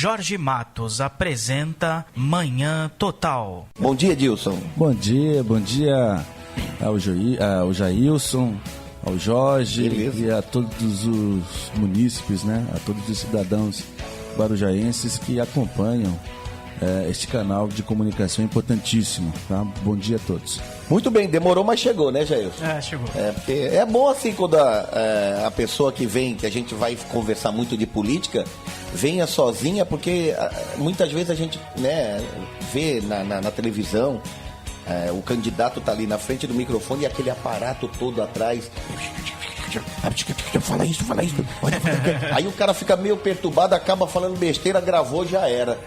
Jorge Matos apresenta Manhã Total. Bom dia, Edilson. Bom dia ao Jailson, ao Jorge. Beleza. E a todos os munícipes, né? A todos os cidadãos guarujaenses que acompanham este canal de comunicação importantíssimo, tá? Bom dia a todos. Muito bem, demorou, mas chegou, né, Jailson? Chegou. Porque é bom assim quando a pessoa que vem, que a gente vai conversar muito de política, venha sozinha, porque muitas vezes a gente, né, vê na televisão, o candidato tá ali na frente do microfone e aquele aparato todo atrás. Fala isso. Aí o cara fica meio perturbado, acaba falando besteira, gravou, já era.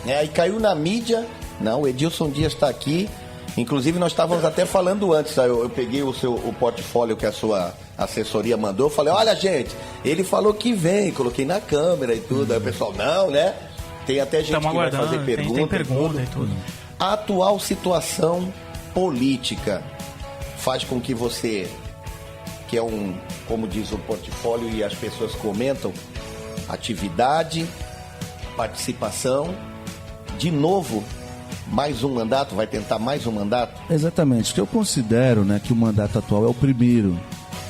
Aí caiu na mídia. Não, o Edilson Dias está aqui. Inclusive nós estávamos até falando antes, eu peguei o portfólio que a sua assessoria mandou, eu falei, olha gente, ele falou que vem, coloquei na câmera e tudo. Aí o pessoal, não, né? Tem até gente que vai fazer pergunta. Tem pergunta e tudo. A atual situação política faz com que você, que é como diz o portfólio e as pessoas comentam, atividade, participação, de novo, mais um mandato, vai tentar mais um mandato? Exatamente, porque eu considero, né, que o mandato atual é o primeiro,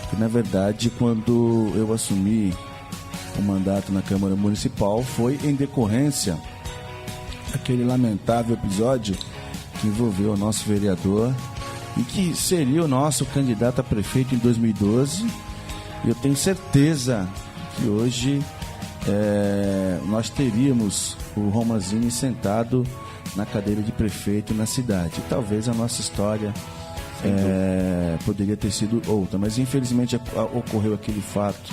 que na verdade quando eu assumi o mandato na Câmara Municipal foi em decorrência daquele lamentável episódio que envolveu o nosso vereador e que seria o nosso candidato a prefeito em 2012. E eu tenho certeza que hoje nós teríamos o Romazini sentado na cadeira de prefeito na cidade. E talvez a nossa história poderia ter sido outra, mas infelizmente ocorreu aquele fato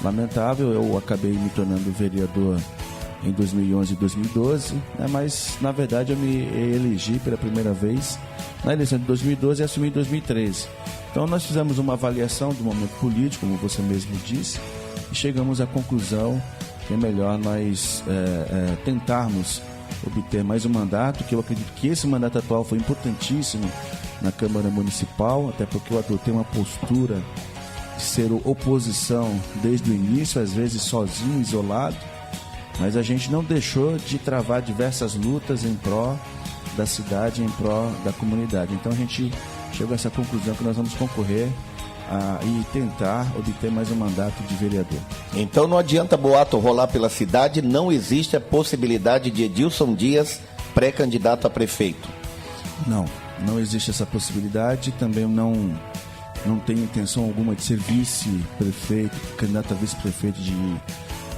lamentável. Eu acabei me tornando vereador em 2011 e 2012, né? Mas na verdade eu me elegi pela primeira vez na eleição de 2012 e assumi em 2013. Então nós fizemos uma avaliação do momento político, como você mesmo disse, e chegamos à conclusão que é melhor nós tentarmos obter mais um mandato, que eu acredito que esse mandato atual foi importantíssimo na Câmara Municipal, até porque eu adotei uma postura de ser oposição desde o início, às vezes sozinho, isolado, mas a gente não deixou de travar diversas lutas em pró da cidade, em pró da comunidade. Então a gente chegou a essa conclusão que nós vamos concorrer e tentar obter mais um mandato de vereador. Então não adianta boato rolar pela cidade, não existe a possibilidade de Edilson Dias pré-candidato a prefeito? Não existe essa possibilidade. Também não tenho intenção alguma de ser vice-prefeito, candidato a vice-prefeito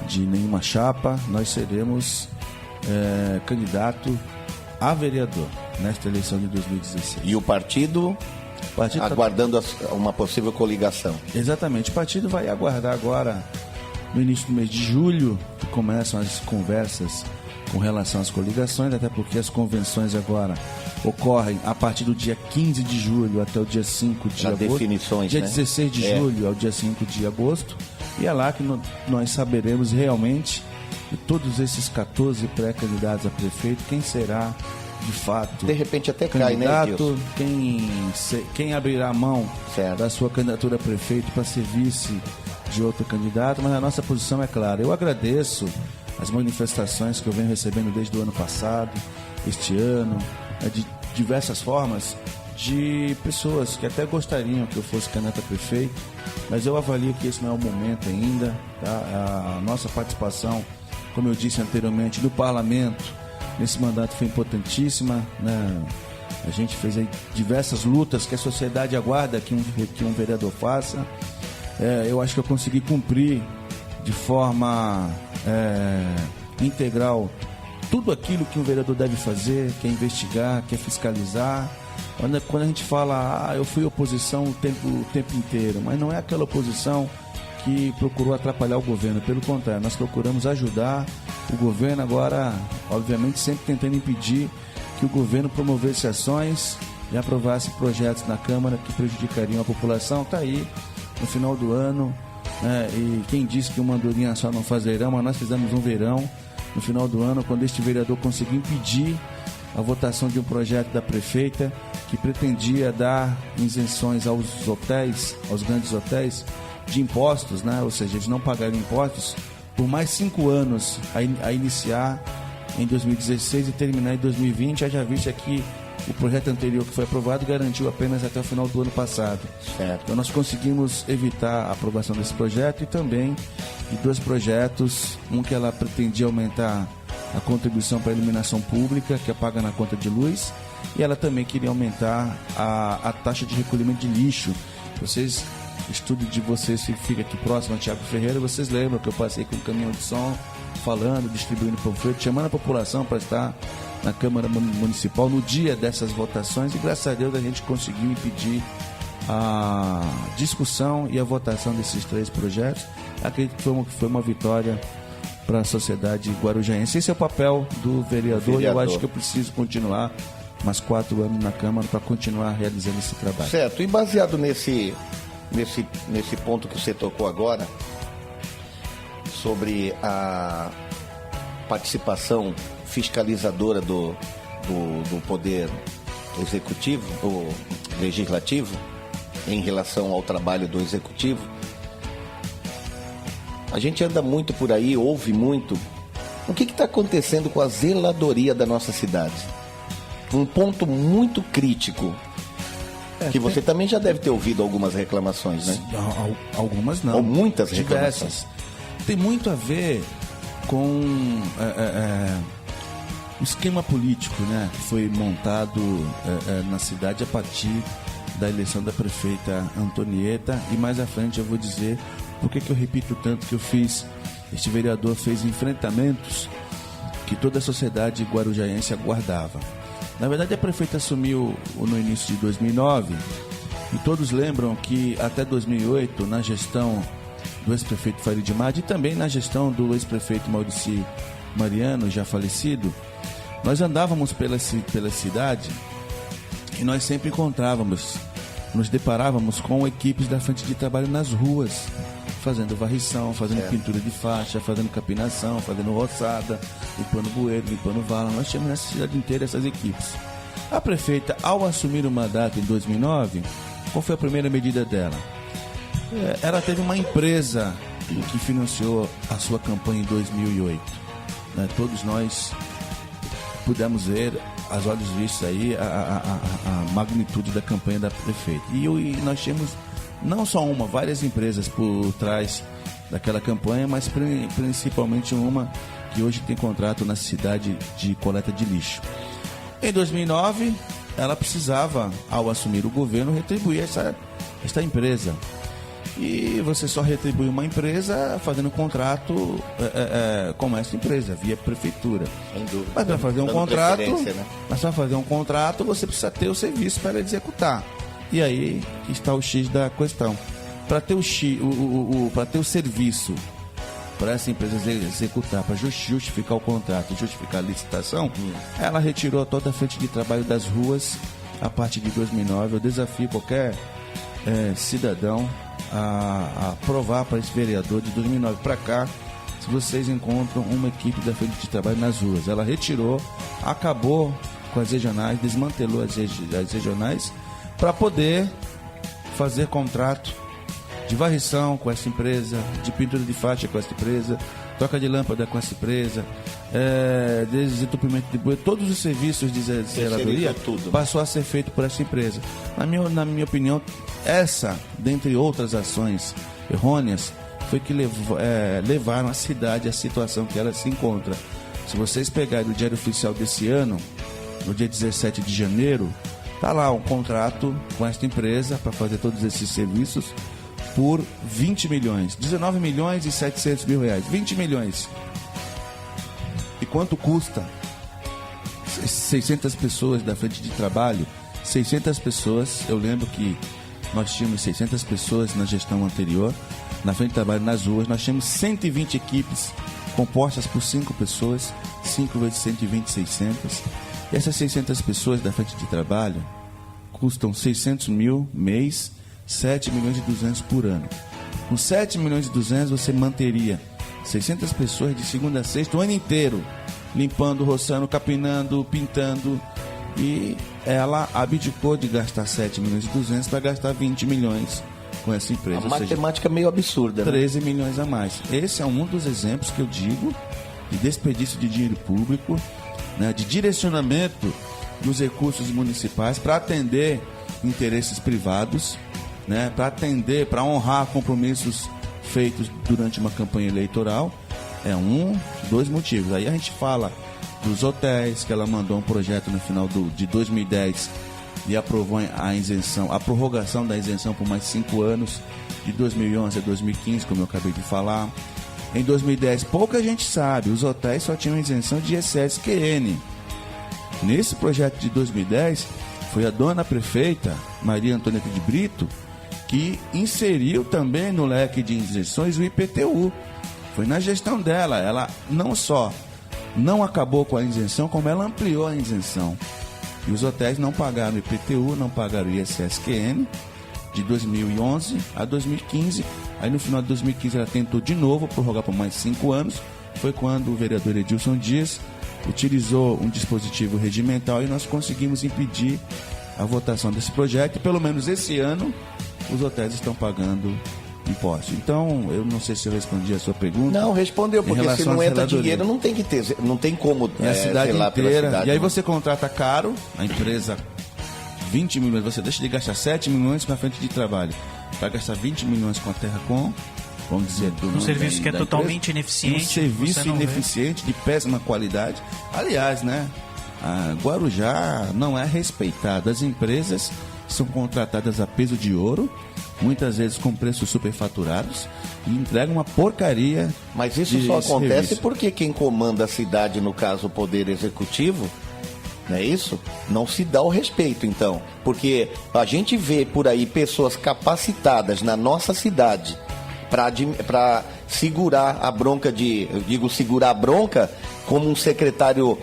de nenhuma chapa. Nós seremos candidato a vereador nesta eleição de 2016. E o partido aguardando uma possível coligação? Exatamente, o partido vai aguardar agora, no início do mês de julho, que começam as conversas com relação às coligações, até porque as convenções agora ocorrem a partir do dia 15 de julho até o dia 5 de agosto. Definições, dia né? 16 de julho ao dia 5 de agosto. E é lá que nós saberemos realmente, de todos esses 14 pré-candidatos a prefeito, quem será de fato de repente até candidato, cai, né, quem abrirá a mão da sua candidatura a prefeito para ser vice de outro candidato. Mas a nossa posição é clara. Eu agradeço as manifestações que eu venho recebendo desde o ano passado, este ano, de diversas formas, de pessoas que até gostariam que eu fosse candidato a prefeito, mas eu avalio que esse não é o momento ainda, tá? A nossa participação, como eu disse anteriormente, no parlamento nesse mandato foi importantíssima, né? A gente fez aí diversas lutas que a sociedade aguarda que um vereador faça. Eu acho que eu consegui cumprir de forma integral tudo aquilo que um vereador deve fazer, que é investigar, que é fiscalizar. Quando a gente fala, eu fui oposição o tempo inteiro, mas não é aquela oposição que procurou atrapalhar o governo. Pelo contrário, nós procuramos ajudar o governo, agora, obviamente, sempre tentando impedir que o governo promovesse ações e aprovasse projetos na Câmara que prejudicariam a população. Está aí, no final do ano, né? E quem disse que uma andorinha só não faz verão, mas nós fizemos um verão no final do ano, quando este vereador conseguiu impedir a votação de um projeto da prefeita que pretendia dar isenções aos hotéis, aos grandes hotéis, de impostos, né? Ou seja, eles não pagariam impostos por mais 5 anos a iniciar em 2016 e terminar em 2020, haja vista que o projeto anterior que foi aprovado garantiu apenas até o final do ano passado. Certo. Então nós conseguimos evitar a aprovação desse projeto e também de 2 projetos, um que ela pretendia aumentar a contribuição para a iluminação pública, que é paga na conta de luz, e ela também queria aumentar a taxa de recolhimento de lixo. Vocês, estudo de vocês que fica aqui próximo a Tiago Ferreira, vocês lembram que eu passei com um caminhão de som, falando, distribuindo panfleto, chamando a população para estar na Câmara Municipal no dia dessas votações, e graças a Deus a gente conseguiu impedir a discussão e a votação desses 3 projetos. Acredito que foi uma vitória para a sociedade guarujaense. Esse é o papel do vereador. Eu acho que eu preciso continuar mais 4 anos na Câmara para continuar realizando esse trabalho. Certo, e baseado nesse ponto que você tocou agora, sobre a participação fiscalizadora do poder executivo, ou legislativo, em relação ao trabalho do executivo, a gente anda muito por aí, ouve muito. O que está acontecendo com a zeladoria da nossa cidade? Um ponto muito crítico, que você também já deve ter ouvido algumas reclamações, né? Algumas não. Ou muitas diversas. reclamações. Tem muito a ver com o esquema político, né, que foi montado na cidade a partir da eleição da prefeita Antonieta, e mais à frente eu vou dizer por que eu repito tanto que este vereador fez enfrentamentos que toda a sociedade guarujaense aguardava. Na verdade, a prefeita assumiu no início de 2009, e todos lembram que até 2008, na gestão do ex-prefeito Farid Madi e também na gestão do ex-prefeito Maurici Mariano, já falecido, nós andávamos pela cidade e nós sempre nos deparávamos com equipes da frente de trabalho nas ruas, fazendo varrição, fazendo pintura de faixa, fazendo capinação, fazendo roçada, limpando bueiro, limpando vala. Nós tínhamos nessa cidade inteira essas equipes. A prefeita, ao assumir o mandato em 2009, qual foi a primeira medida dela? Ela teve uma empresa que financiou a sua campanha em 2008. Né? Todos nós pudemos ver, aos olhos vistos aí, a magnitude da campanha da prefeita. E nós tínhamos não só várias empresas por trás daquela campanha, mas principalmente uma que hoje tem contrato na cidade de coleta de lixo. Em 2009, ela precisava, ao assumir o governo, retribuir esta empresa. E você só retribui uma empresa fazendo um contrato com essa empresa, via prefeitura. Sem dúvida. Mas para fazer um contrato, você precisa ter o serviço para executar. E aí está o X da questão. Para ter para ter o serviço para essa empresa executar, para justificar o contrato, justificar a licitação, ela retirou toda a frente de trabalho das ruas a partir de 2009. Eu desafio qualquer cidadão a provar para esse vereador de 2009 para cá se vocês encontram uma equipe da frente de trabalho nas ruas. Ela retirou, acabou com as regionais, desmantelou as regionais para poder fazer contrato de varrição com essa empresa, de pintura de faixa com essa empresa, troca de lâmpada com essa empresa, desentupimento de bueiro, todos os serviços de zeladoria passou a ser feito por essa empresa. Na minha opinião, essa, dentre outras ações errôneas, foi que levaram a cidade à situação que ela se encontra. Se vocês pegarem o Diário Oficial desse ano, no dia 17 de janeiro, está lá um contrato com esta empresa para fazer todos esses serviços por 20 milhões, 19 milhões e 700 mil reais, 20 milhões. E quanto custa? 600 pessoas da frente de trabalho, 600 pessoas, eu lembro que nós tínhamos 600 pessoas na gestão anterior, na frente de trabalho nas ruas, nós tínhamos 120 equipes compostas por 5 pessoas, 5 vezes 120, 600. E essas 600 pessoas da frente de trabalho custam 600 mil mês, 7 milhões e 200 por ano. Com 7 milhões e 200 você manteria 600 pessoas de segunda a sexta o ano inteiro, limpando, roçando, capinando, pintando, e ela abdicou de gastar 7 milhões e 200 para gastar 20 milhões com essa empresa. A matemática é meio absurda, né? 13 milhões a mais. Esse é um dos exemplos que eu digo de desperdício de dinheiro público, né, de direcionamento dos recursos municipais para atender interesses privados, né, para honrar compromissos feitos durante uma campanha eleitoral. É dois motivos. Aí a gente fala dos hotéis, que ela mandou um projeto no final de 2010 e aprovou a isenção, a prorrogação da isenção por mais 5 anos, de 2011 a 2015, como eu acabei de falar. Em 2010, pouca gente sabe, os hotéis só tinham isenção de ISS-QN. Nesse projeto de 2010, foi a dona prefeita, Maria Antonieta de Brito, que inseriu também no leque de isenções o IPTU. Foi na gestão dela. Ela não só não acabou com a isenção, como ela ampliou a isenção. E os hotéis não pagaram IPTU, não pagaram ISS-QN de 2011 a 2015. Aí no final de 2015 ela tentou de novo prorrogar por mais 5 anos. Foi quando o vereador Edilson Dias utilizou um dispositivo regimental e nós conseguimos impedir a votação desse projeto. E pelo menos esse ano os hotéis estão pagando impostos. Então, eu não sei se eu respondi a sua pergunta. Não, respondeu, porque se não entra dinheiro, não tem que ter, não tem como a cidade zelar inteira. pela cidade. E aí você contrata caro, a empresa 20 milhões, você deixa de gastar 7 milhões com a frente de trabalho, para gastar 20 milhões com a Terracom, vamos dizer, um serviço que é totalmente ineficiente. Um serviço ineficiente, de péssima qualidade. Aliás, né, a Guarujá não é respeitada. As empresas são contratadas a peso de ouro, muitas vezes com preços superfaturados, e entregam uma porcaria. Mas isso só acontece porque quem comanda a cidade, no caso o Poder Executivo, não é isso? Não se dá o respeito, então. Porque a gente vê por aí pessoas capacitadas na nossa cidade para segurar a bronca segurar a bronca como um secretário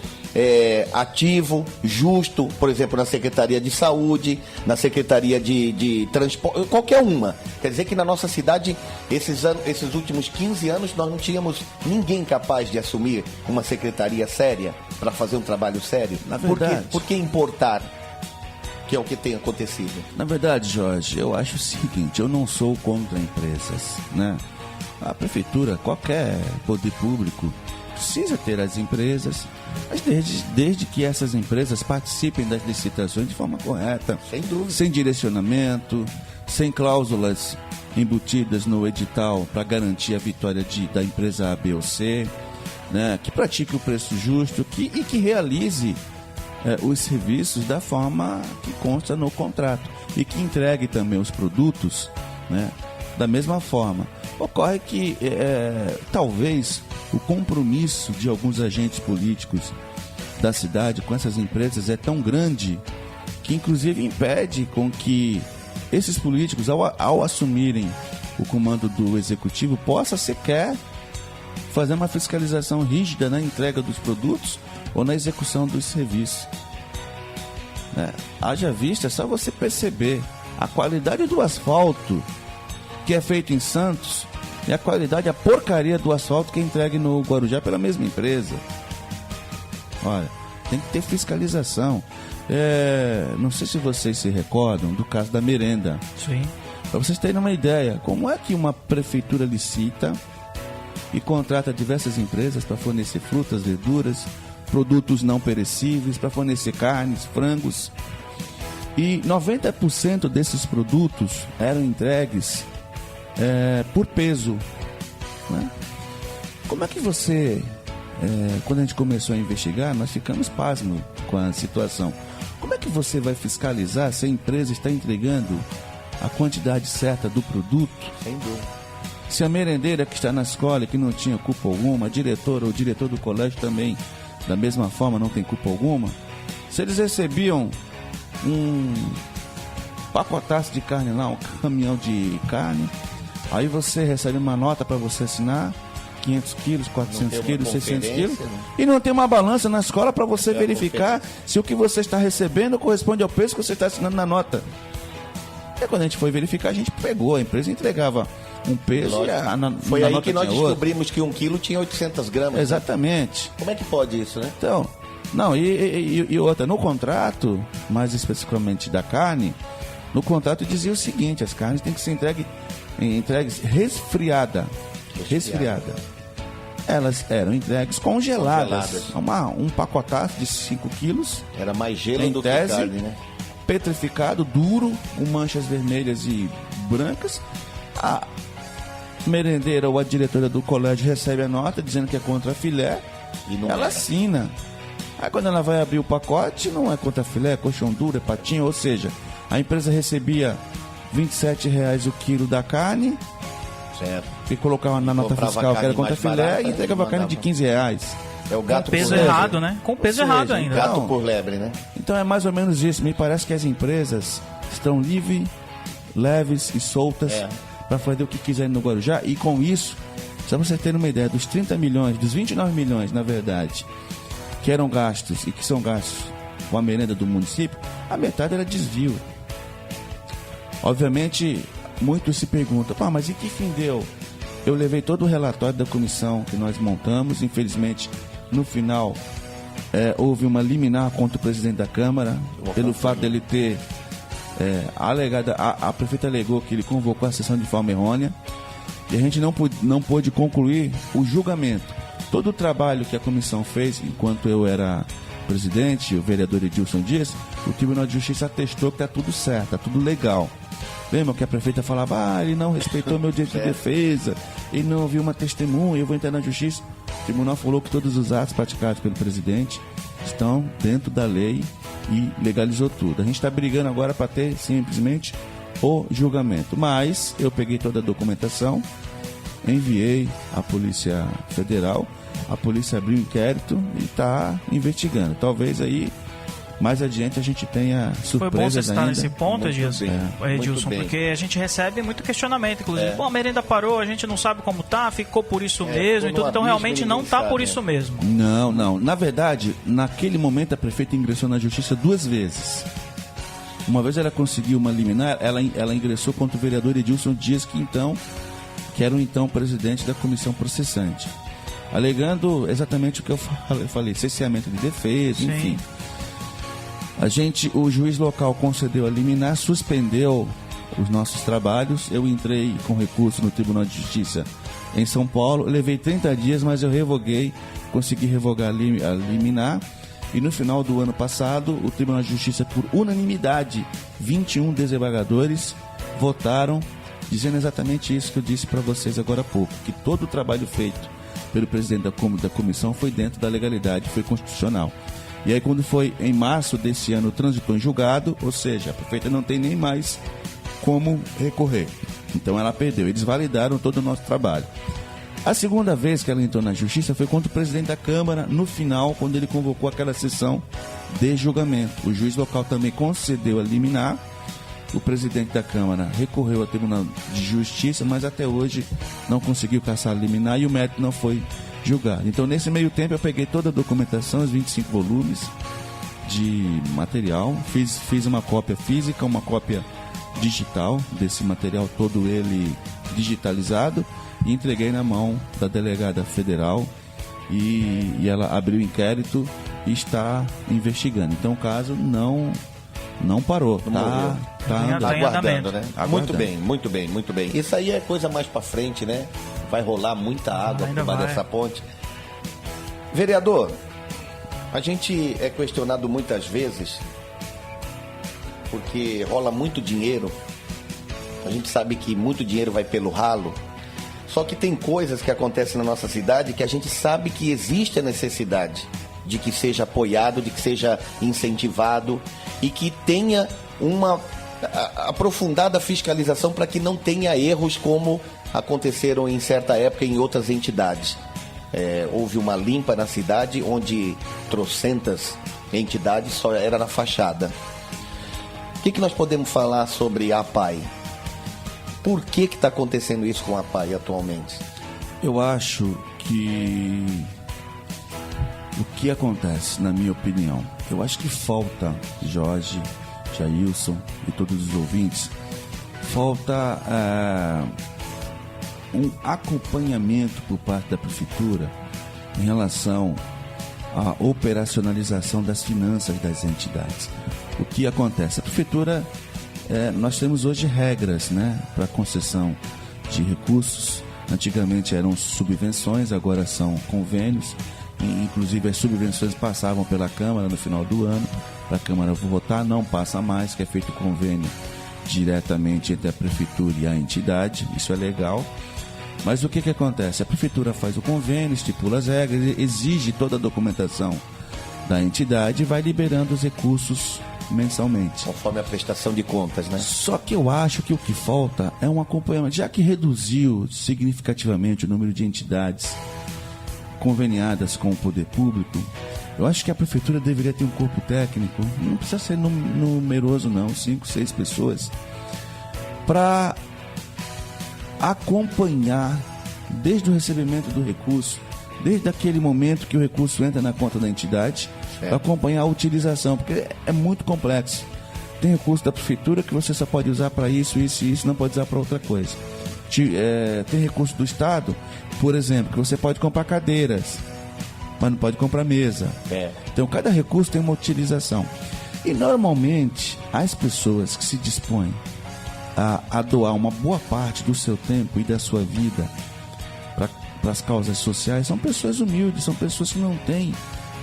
ativo, justo, por exemplo, na Secretaria de Saúde, na Secretaria de Transporte, qualquer uma. Quer dizer que na nossa cidade, esses últimos 15 anos, nós não tínhamos ninguém capaz de assumir uma secretaria séria para fazer um trabalho sério. Na verdade, por que importar? Que é o que tem acontecido. Na verdade, Jorge, eu acho o seguinte, eu não sou contra empresas, né? A prefeitura, qualquer poder público, precisa ter as empresas, mas desde que essas empresas participem das licitações de forma correta, sem dúvida, sem direcionamento, sem cláusulas embutidas no edital para garantir a vitória da empresa A, B ou C, né? Que pratique o preço justo e que realize os serviços da forma que consta no contrato e que entregue também os produtos, né, da mesma forma. Ocorre que talvez o compromisso de alguns agentes políticos da cidade com essas empresas é tão grande que inclusive impede com que esses políticos, ao assumirem o comando do executivo, possa sequer fazer uma fiscalização rígida na entrega dos produtos ou na execução dos serviços. Haja vista, é só você perceber a qualidade do asfalto que é feito em Santos e a porcaria do asfalto que é entregue no Guarujá pela mesma empresa. Olha, tem que ter fiscalização. Não sei se vocês se recordam do caso da merenda. Sim. Para vocês terem uma ideia, como é que uma prefeitura licita e contrata diversas empresas para fornecer frutas, verduras, produtos não perecíveis, para fornecer carnes, frangos, e 90% desses produtos eram entregues por peso, né? Como é que você, quando a gente começou a investigar, nós ficamos pasmos com a situação. Como é que você vai fiscalizar se a empresa está entregando a quantidade certa do produto? Sem dúvida. Se a merendeira que está na escola, que não tinha culpa alguma, a diretora ou o diretor do colégio também, da mesma forma, não tem culpa alguma, se eles recebiam um pacotaço de carne lá, um caminhão de carne, aí você recebe uma nota para você assinar, 500 quilos, 400 quilos, 600 quilos, e não tem uma balança na escola para você verificar se o que você está recebendo corresponde ao preço que você está assinando na nota. E quando a gente foi verificar, a gente pegou, a empresa entregava um peso. Foi aí que nós descobrimos que 1 quilo tinha 800 gramas. Exatamente. Né? Como é que pode isso, né? Então, não, e outra, no contrato, mais especificamente da carne, no contrato dizia o seguinte: as carnes têm que ser entregues resfriada. elas eram entregues congeladas. Um pacotaço de 5 quilos. Era mais gelo do que carne, né? Petrificado, duro, com manchas vermelhas e brancas. A merendeira ou a diretora do colégio recebe a nota dizendo que é contra filé. E não ela assina. Aí quando ela vai abrir o pacote, não é contra filé, é coxão duro, é patinho. Ou seja, a empresa recebia R$27 o quilo da carne. Certo. E colocava na nota fiscal que era contra filé e entregava a carne de R$15. É o gato com peso errado, né? Com peso errado ainda. Gato por lebre, né? Então é mais ou menos isso. Me parece que as empresas estão leves e soltas para fazer o que quiserem no Guarujá. E com isso, só para vocês terem uma ideia, dos 30 milhões, dos 29 milhões, na verdade, que eram gastos e que são gastos com a merenda do município, a metade era desvio. Obviamente, muitos se perguntam, mas e que fim deu? Eu levei todo o relatório da comissão que nós montamos. Infelizmente, no final, houve uma liminar contra o presidente da Câmara, pelo fato dele ter alegado, a prefeita alegou que ele convocou a sessão de forma errônea, e a gente não pôde concluir o julgamento. Todo o trabalho que a comissão fez, enquanto eu era presidente, o vereador Edilson Dias, o Tribunal de Justiça atestou que está tudo certo, está tudo legal. Lembra que a prefeita falava, ele não respeitou meu direito de defesa, ele não ouviu uma testemunha, eu vou entrar na justiça. O tribunal falou que todos os atos praticados pelo presidente estão dentro da lei e legalizou tudo. A gente está brigando agora para ter simplesmente o julgamento. Mas eu peguei toda a documentação, enviei à Polícia Federal, a polícia abriu um inquérito e está investigando. Talvez aí mais adiante a gente tenha surpresas ainda. Foi bom você estar nesse ponto, Edilson, porque a gente recebe muito questionamento, inclusive. A merenda parou, a gente não sabe como tá, ficou por isso mesmo, e tudo, então realmente não tá por isso mesmo. Não. Na verdade, naquele momento a prefeita ingressou na justiça 2 vezes. Uma vez ela conseguiu uma liminar, ela ingressou contra o vereador Edilson Dias, que era o então presidente da comissão processante, alegando exatamente o que eu falei, cerceamento de defesa, enfim. O juiz local concedeu a liminar, suspendeu os nossos trabalhos. Eu entrei com recurso no Tribunal de Justiça em São Paulo. Eu levei 30 dias, mas eu consegui revogar a liminar. E no final do ano passado, o Tribunal de Justiça, por unanimidade, 21 desembargadores votaram, dizendo exatamente isso que eu disse para vocês agora há pouco, que todo o trabalho feito pelo presidente da comissão foi dentro da legalidade, foi constitucional. E aí quando foi em março desse ano, transitou em julgado, ou seja, a prefeita não tem nem mais como recorrer. Então ela perdeu, eles validaram todo o nosso trabalho. A segunda vez que ela entrou na justiça foi contra o presidente da Câmara, no final, quando ele convocou aquela sessão de julgamento. O juiz local também concedeu a liminar, o presidente da Câmara recorreu ao Tribunal de Justiça, mas até hoje não conseguiu cassar a liminar e o mérito não foi julgado. Então, nesse meio tempo, eu peguei toda a documentação, os 25 volumes de material, fiz uma cópia física, uma cópia digital desse material, todo ele digitalizado, e entreguei na mão da delegada federal e ela abriu o inquérito e está investigando. Então, o caso não parou, tá aguardando, né? Muito bem. Isso aí é coisa mais pra frente, né? Vai rolar muita água por baixo dessa ponte. Vereador, a gente é questionado muitas vezes porque rola muito dinheiro. A gente sabe que muito dinheiro vai pelo ralo. Só que tem coisas que acontecem na nossa cidade que a gente sabe que existe a necessidade de que seja apoiado, de que seja incentivado e que tenha uma aprofundada fiscalização para que não tenha erros como aconteceram em certa época em outras entidades. Houve uma limpa na cidade onde trocentas entidades só era na fachada. O que nós podemos falar sobre a APAI? Por que está acontecendo isso com a APAI atualmente? Eu acho que o que acontece, na minha opinião, eu acho que falta, Jorge, Jailson e todos os ouvintes, falta um acompanhamento por parte da Prefeitura em relação à operacionalização das finanças das entidades. O que acontece? A Prefeitura, nós temos hoje regras, né, para concessão de recursos Antigamente eram subvenções, agora são convênios. Inclusive as subvenções passavam pela Câmara no final do ano, para a Câmara votar, não passa mais, que é feito convênio diretamente entre a Prefeitura e a entidade, isso é legal. Mas o que acontece? A Prefeitura faz o convênio, estipula as regras, exige toda a documentação da entidade e vai liberando os recursos mensalmente. Conforme a prestação de contas, né? Só que eu acho que o que falta é um acompanhamento, já que reduziu significativamente o número de entidades conveniadas com o poder público, eu acho que a Prefeitura deveria ter um corpo técnico, não precisa ser numeroso não, 5, 6 pessoas, para acompanhar desde o recebimento do recurso, desde aquele momento que o recurso entra na conta da entidade, para acompanhar a utilização, porque é muito complexo. Tem recurso da Prefeitura que você só pode usar para isso, isso e isso, não pode usar para outra coisa. Tem recurso do Estado, por exemplo, que você pode comprar cadeiras, mas não pode comprar mesa. Então cada recurso tem uma utilização. E normalmente as pessoas que se dispõem a doar uma boa parte do seu tempo e da sua vida para as causas sociais são pessoas humildes, são pessoas que não têm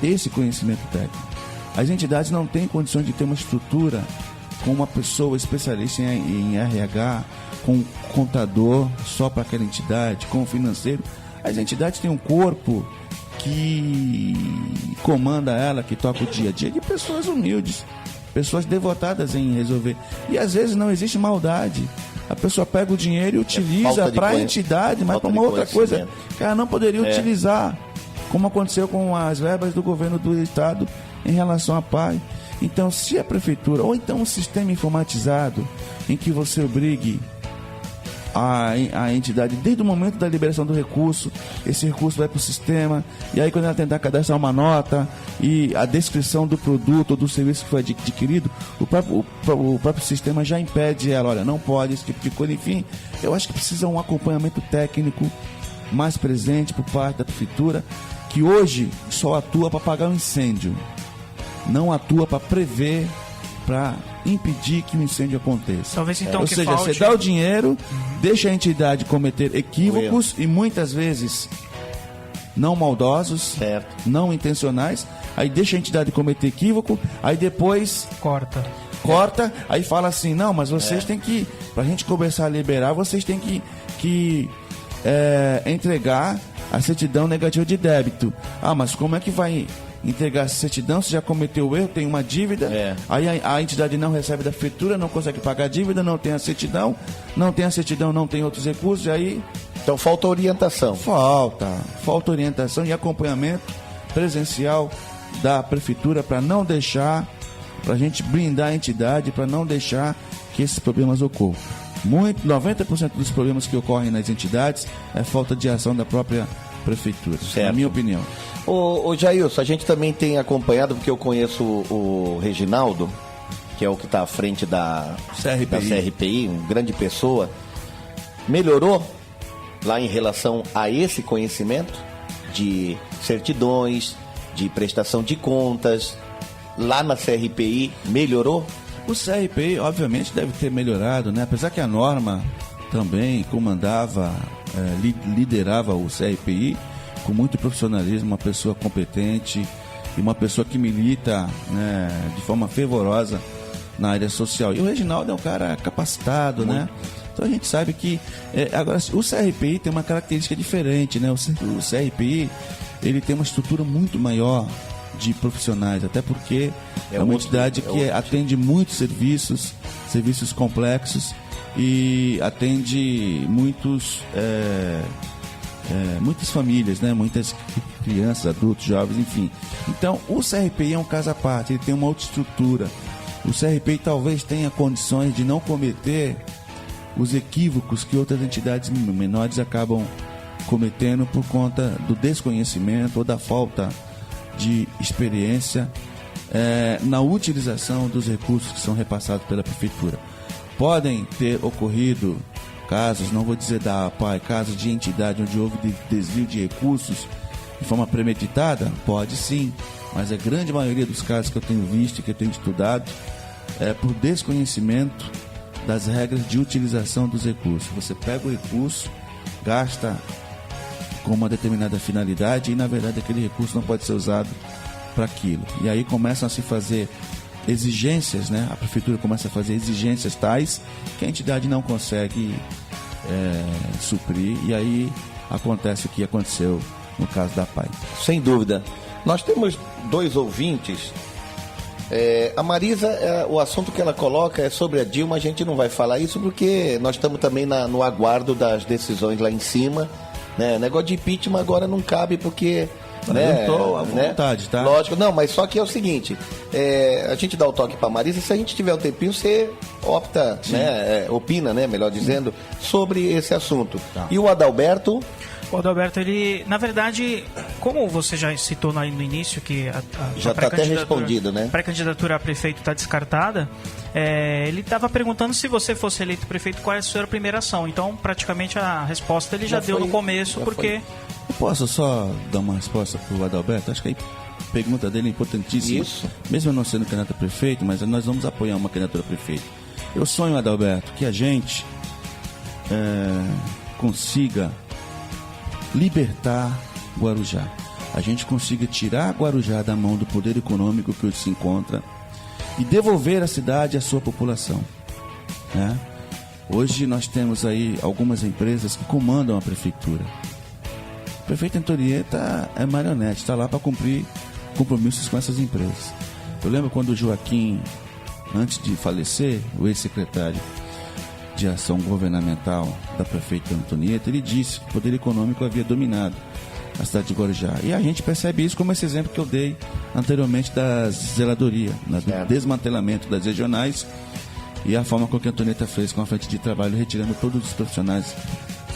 esse conhecimento técnico. As entidades não têm condições de ter uma estrutura com uma pessoa especialista em RH, com um contador só para aquela entidade, com um financeiro. As entidades têm um corpo que comanda ela, que toca o dia a dia, de pessoas humildes, pessoas devotadas em resolver. E às vezes não existe maldade. A pessoa pega o dinheiro e utiliza para a entidade, mas para uma outra coisa que ela não poderia utilizar, como aconteceu com as verbas do governo do Estado em relação à PAI. Então, se a Prefeitura, ou então um sistema informatizado em que você obrigue a entidade, desde o momento da liberação do recurso, esse recurso vai para o sistema, e aí quando ela tentar cadastrar uma nota e a descrição do produto ou do serviço que foi adquirido, o próprio sistema já impede ela, olha, não pode, esse tipo de coisa. Enfim, eu acho que precisa um acompanhamento técnico mais presente por parte da Prefeitura, que hoje só atua para apagar um incêndio, não atua para prever, para impedir que o incêndio aconteça. Talvez então ou seja, você dá o dinheiro, deixa a entidade cometer equívocos e muitas vezes não maldosos, não intencionais, aí deixa a entidade cometer equívoco, aí depois corta, aí fala assim, não, mas vocês têm que, pra gente começar a liberar, vocês têm que entregar a certidão negativa de débito. Ah, mas como é que vai entregar essa certidão? Se já cometeu o erro, tem uma dívida, aí a entidade não recebe da Prefeitura, não consegue pagar a dívida, não tem a certidão, não tem outros recursos, e aí... Então falta orientação. Falta orientação e acompanhamento presencial da Prefeitura para não deixar, para a gente blindar a entidade, para não deixar que esses problemas ocorram. 90% dos problemas que ocorrem nas entidades é falta de ação da própria Prefeitura, na minha opinião. Ô Jailson, a gente também tem acompanhado, porque eu conheço o Reginaldo, que é o que está à frente da CRPI, uma grande pessoa. Melhorou lá em relação a esse conhecimento de certidões, de prestação de contas, lá na CRPI, melhorou? O CRPI, obviamente, deve ter melhorado, né? Apesar que a norma também comandava, liderava o CRPI com muito profissionalismo, uma pessoa competente e uma pessoa que milita, né, de forma fervorosa na área social. E o Reginaldo é um cara capacitado, né? Então a gente sabe que... agora, o CRPI tem uma característica diferente, né? O CRPI, ele tem uma estrutura muito maior de profissionais, até porque é uma entidade que atende muitos serviços complexos e atende muitas famílias, né? Muitas crianças, adultos, jovens, enfim. Então, o CRPI é um caso à parte, ele tem uma outra estrutura. O CRPI talvez tenha condições de não cometer os equívocos que outras entidades menores acabam cometendo por conta do desconhecimento ou da falta de experiência na utilização dos recursos que são repassados pela Prefeitura. Podem ter ocorrido casos, não vou dizer da APAI, casos de entidade onde houve desvio de recursos de forma premeditada? Pode sim, mas a grande maioria dos casos que eu tenho visto e que eu tenho estudado é por desconhecimento das regras de utilização dos recursos. Você pega o recurso gasta com uma determinada finalidade e, na verdade, aquele recurso não pode ser usado para aquilo. E aí começam a se fazer exigências, né? A prefeitura começa a fazer exigências tais que a entidade não consegue suprir, e aí acontece o que aconteceu no caso da PAI. Sem dúvida. Nós temos 2 ouvintes. A Marisa, o assunto que ela coloca é sobre a Dilma. A gente não vai falar isso porque nós estamos também no aguardo das decisões lá em cima, né? Negócio de impeachment agora não cabe porque... Eu estou à vontade, tá? Lógico, não, mas só que é o seguinte, a gente dá o toque para Marisa, se a gente tiver um tempinho, você opta, né, opina, né, melhor dizendo, sobre esse assunto. Tá. E o Adalberto... O Adalberto, ele, na verdade, como você já citou no início, que já está até respondido, né? A pré-candidatura a prefeito está descartada, ele estava perguntando se você fosse eleito prefeito, qual é a sua primeira ação. Então, praticamente, a resposta ele já deu no começo, porque... Eu posso só dar uma resposta para o Adalberto? Acho que a pergunta dele é importantíssima. Isso. Mesmo eu não sendo candidato a prefeito, mas nós vamos apoiar uma candidatura a prefeito. Eu sonho, Adalberto, que a gente consiga libertar Guarujá. A gente consiga tirar Guarujá da mão do poder econômico que hoje se encontra e devolver a cidade à sua população, né? Hoje nós temos aí algumas empresas que comandam a prefeitura. O prefeito Antonieta é marionete, está lá para cumprir compromissos com essas empresas. Eu lembro quando o Joaquim, antes de falecer, o ex-secretário de ação governamental da prefeita Antonieta, ele disse que o poder econômico havia dominado a cidade de Guarujá. E a gente percebe isso como esse exemplo que eu dei anteriormente da zeladoria, né, do desmantelamento das regionais e a forma com que a Antonieta fez com a frente de trabalho, retirando todos os profissionais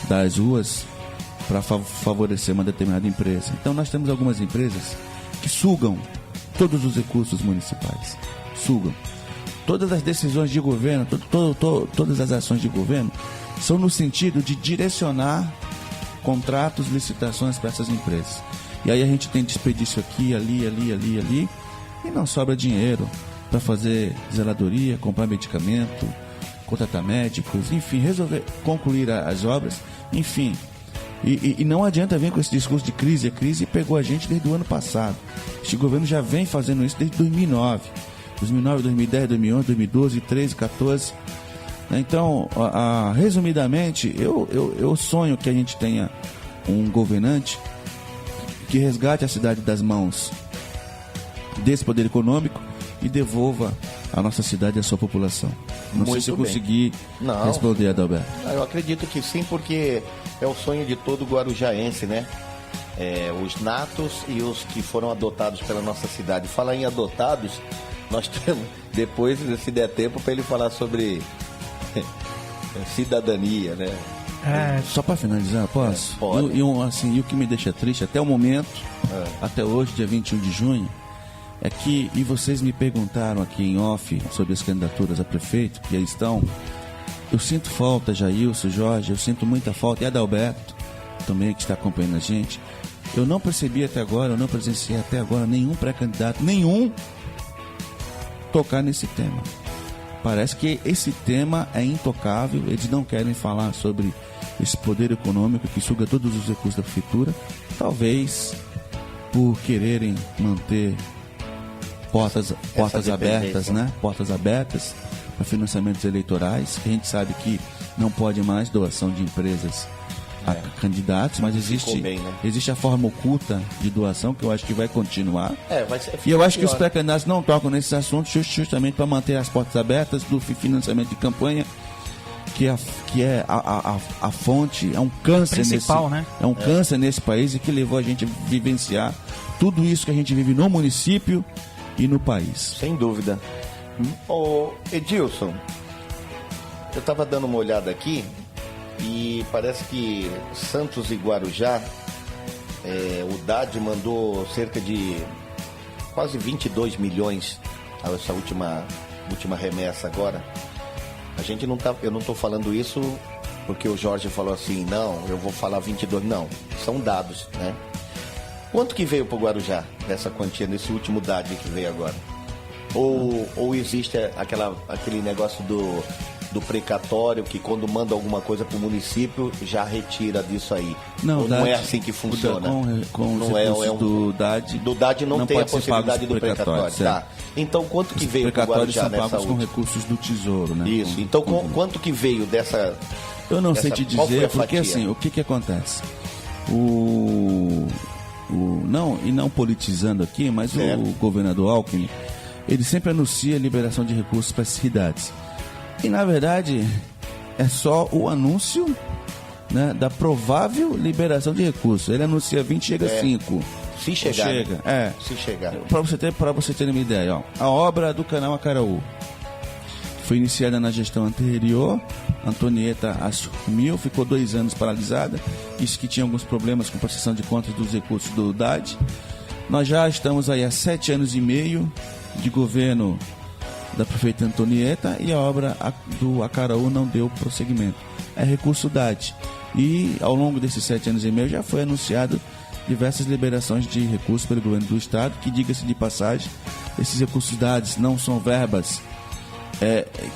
das ruas para favorecer uma determinada empresa. Então nós temos algumas empresas que sugam todos os recursos municipais. Sugam. Todas as decisões de governo, todas as ações de governo são no sentido de direcionar contratos, licitações para essas empresas. E aí a gente tem desperdício aqui, ali, e não sobra dinheiro para fazer zeladoria, comprar medicamento, contratar médicos, enfim, resolver, concluir as obras, enfim. E não adianta vir com esse discurso de crise. A crise pegou a gente desde o ano passado. Este governo já vem fazendo isso desde 2009. 2009, 2010, 2011, 2012, 2013, 2014. Então, resumidamente, eu sonho que a gente tenha um governante que resgate a cidade das mãos desse poder econômico e devolva a nossa cidade à sua população. Não sei se eu consegui responder, Adalberto. Eu acredito que sim, porque é o sonho de todo guarujaense, né? Os natos e os que foram adotados pela nossa cidade. Falar em adotados, nós temos, depois, se der tempo, para ele falar sobre cidadania, né? Só para finalizar, posso? Pode. E o que me deixa triste até o momento, até hoje, dia 21 de junho, é que, e vocês me perguntaram aqui em off sobre as candidaturas a prefeito, que aí estão, eu sinto falta, Jailson, Jorge, eu sinto muita falta, e Adalberto também, que está acompanhando a gente. Eu não percebi até agora, eu não presenciei até agora nenhum pré-candidato, tocar nesse tema. Parece que esse tema é intocável, eles não querem falar sobre esse poder econômico que suga todos os recursos da prefeitura, talvez por quererem manter portas abertas, né? Portas abertas para financiamentos eleitorais, que a gente sabe que não pode mais doação de empresas a candidatos, mas existe a forma oculta de doação, que eu acho que vai continuar. E eu acho que os pré-candidatos não tocam nesses assuntos justamente para manter as portas abertas do financiamento de campanha, que é a fonte, é um câncer principal, né? É um câncer nesse país e que levou a gente a vivenciar tudo isso que a gente vive no município e no país. Sem dúvida. Edilson, eu estava dando uma olhada aqui e parece que Santos e Guarujá, o DAD mandou cerca de quase 22 milhões a essa última remessa agora. Eu não estou falando isso porque o Jorge falou assim, não, eu vou falar 22, não, são dados, né? Quanto que veio para o Guarujá dessa quantia, nesse último DAD que veio agora? Ou existe aquele negócio do precatório, que quando manda alguma coisa para o município, já retira disso aí. Não, não é assim que funciona. Com não os do DAD. Do DAD não tem a possibilidade do precatório. Tá. Então, quanto que veio para o Guarujá nessa última? Com recursos do Tesouro, né? Isso. Então, quanto que veio dessa... Eu não sei te dizer, porque assim, o que acontece? Não politizando aqui, mas o governador Alckmin, ele sempre anuncia a liberação de recursos para as cidades. E, na verdade, é só o anúncio, né, da provável liberação de recursos. Ele anuncia 20, chega 5. Se chegar. Se chegar. Para você ter uma ideia, ó, a obra do canal Acaraú foi iniciada na gestão anterior. Antonieta assumiu, ficou 2 anos paralisada, disse que tinha alguns problemas com prestação de contas dos recursos do DAD. Nós já estamos aí há 7 anos e meio de governo da prefeita Antonieta e a obra do Acaraú não deu prosseguimento. É recurso DAD. E ao longo desses 7 anos e meio já foi anunciado diversas liberações de recursos pelo governo do estado, que, diga-se de passagem, esses recursos DAD não são verbas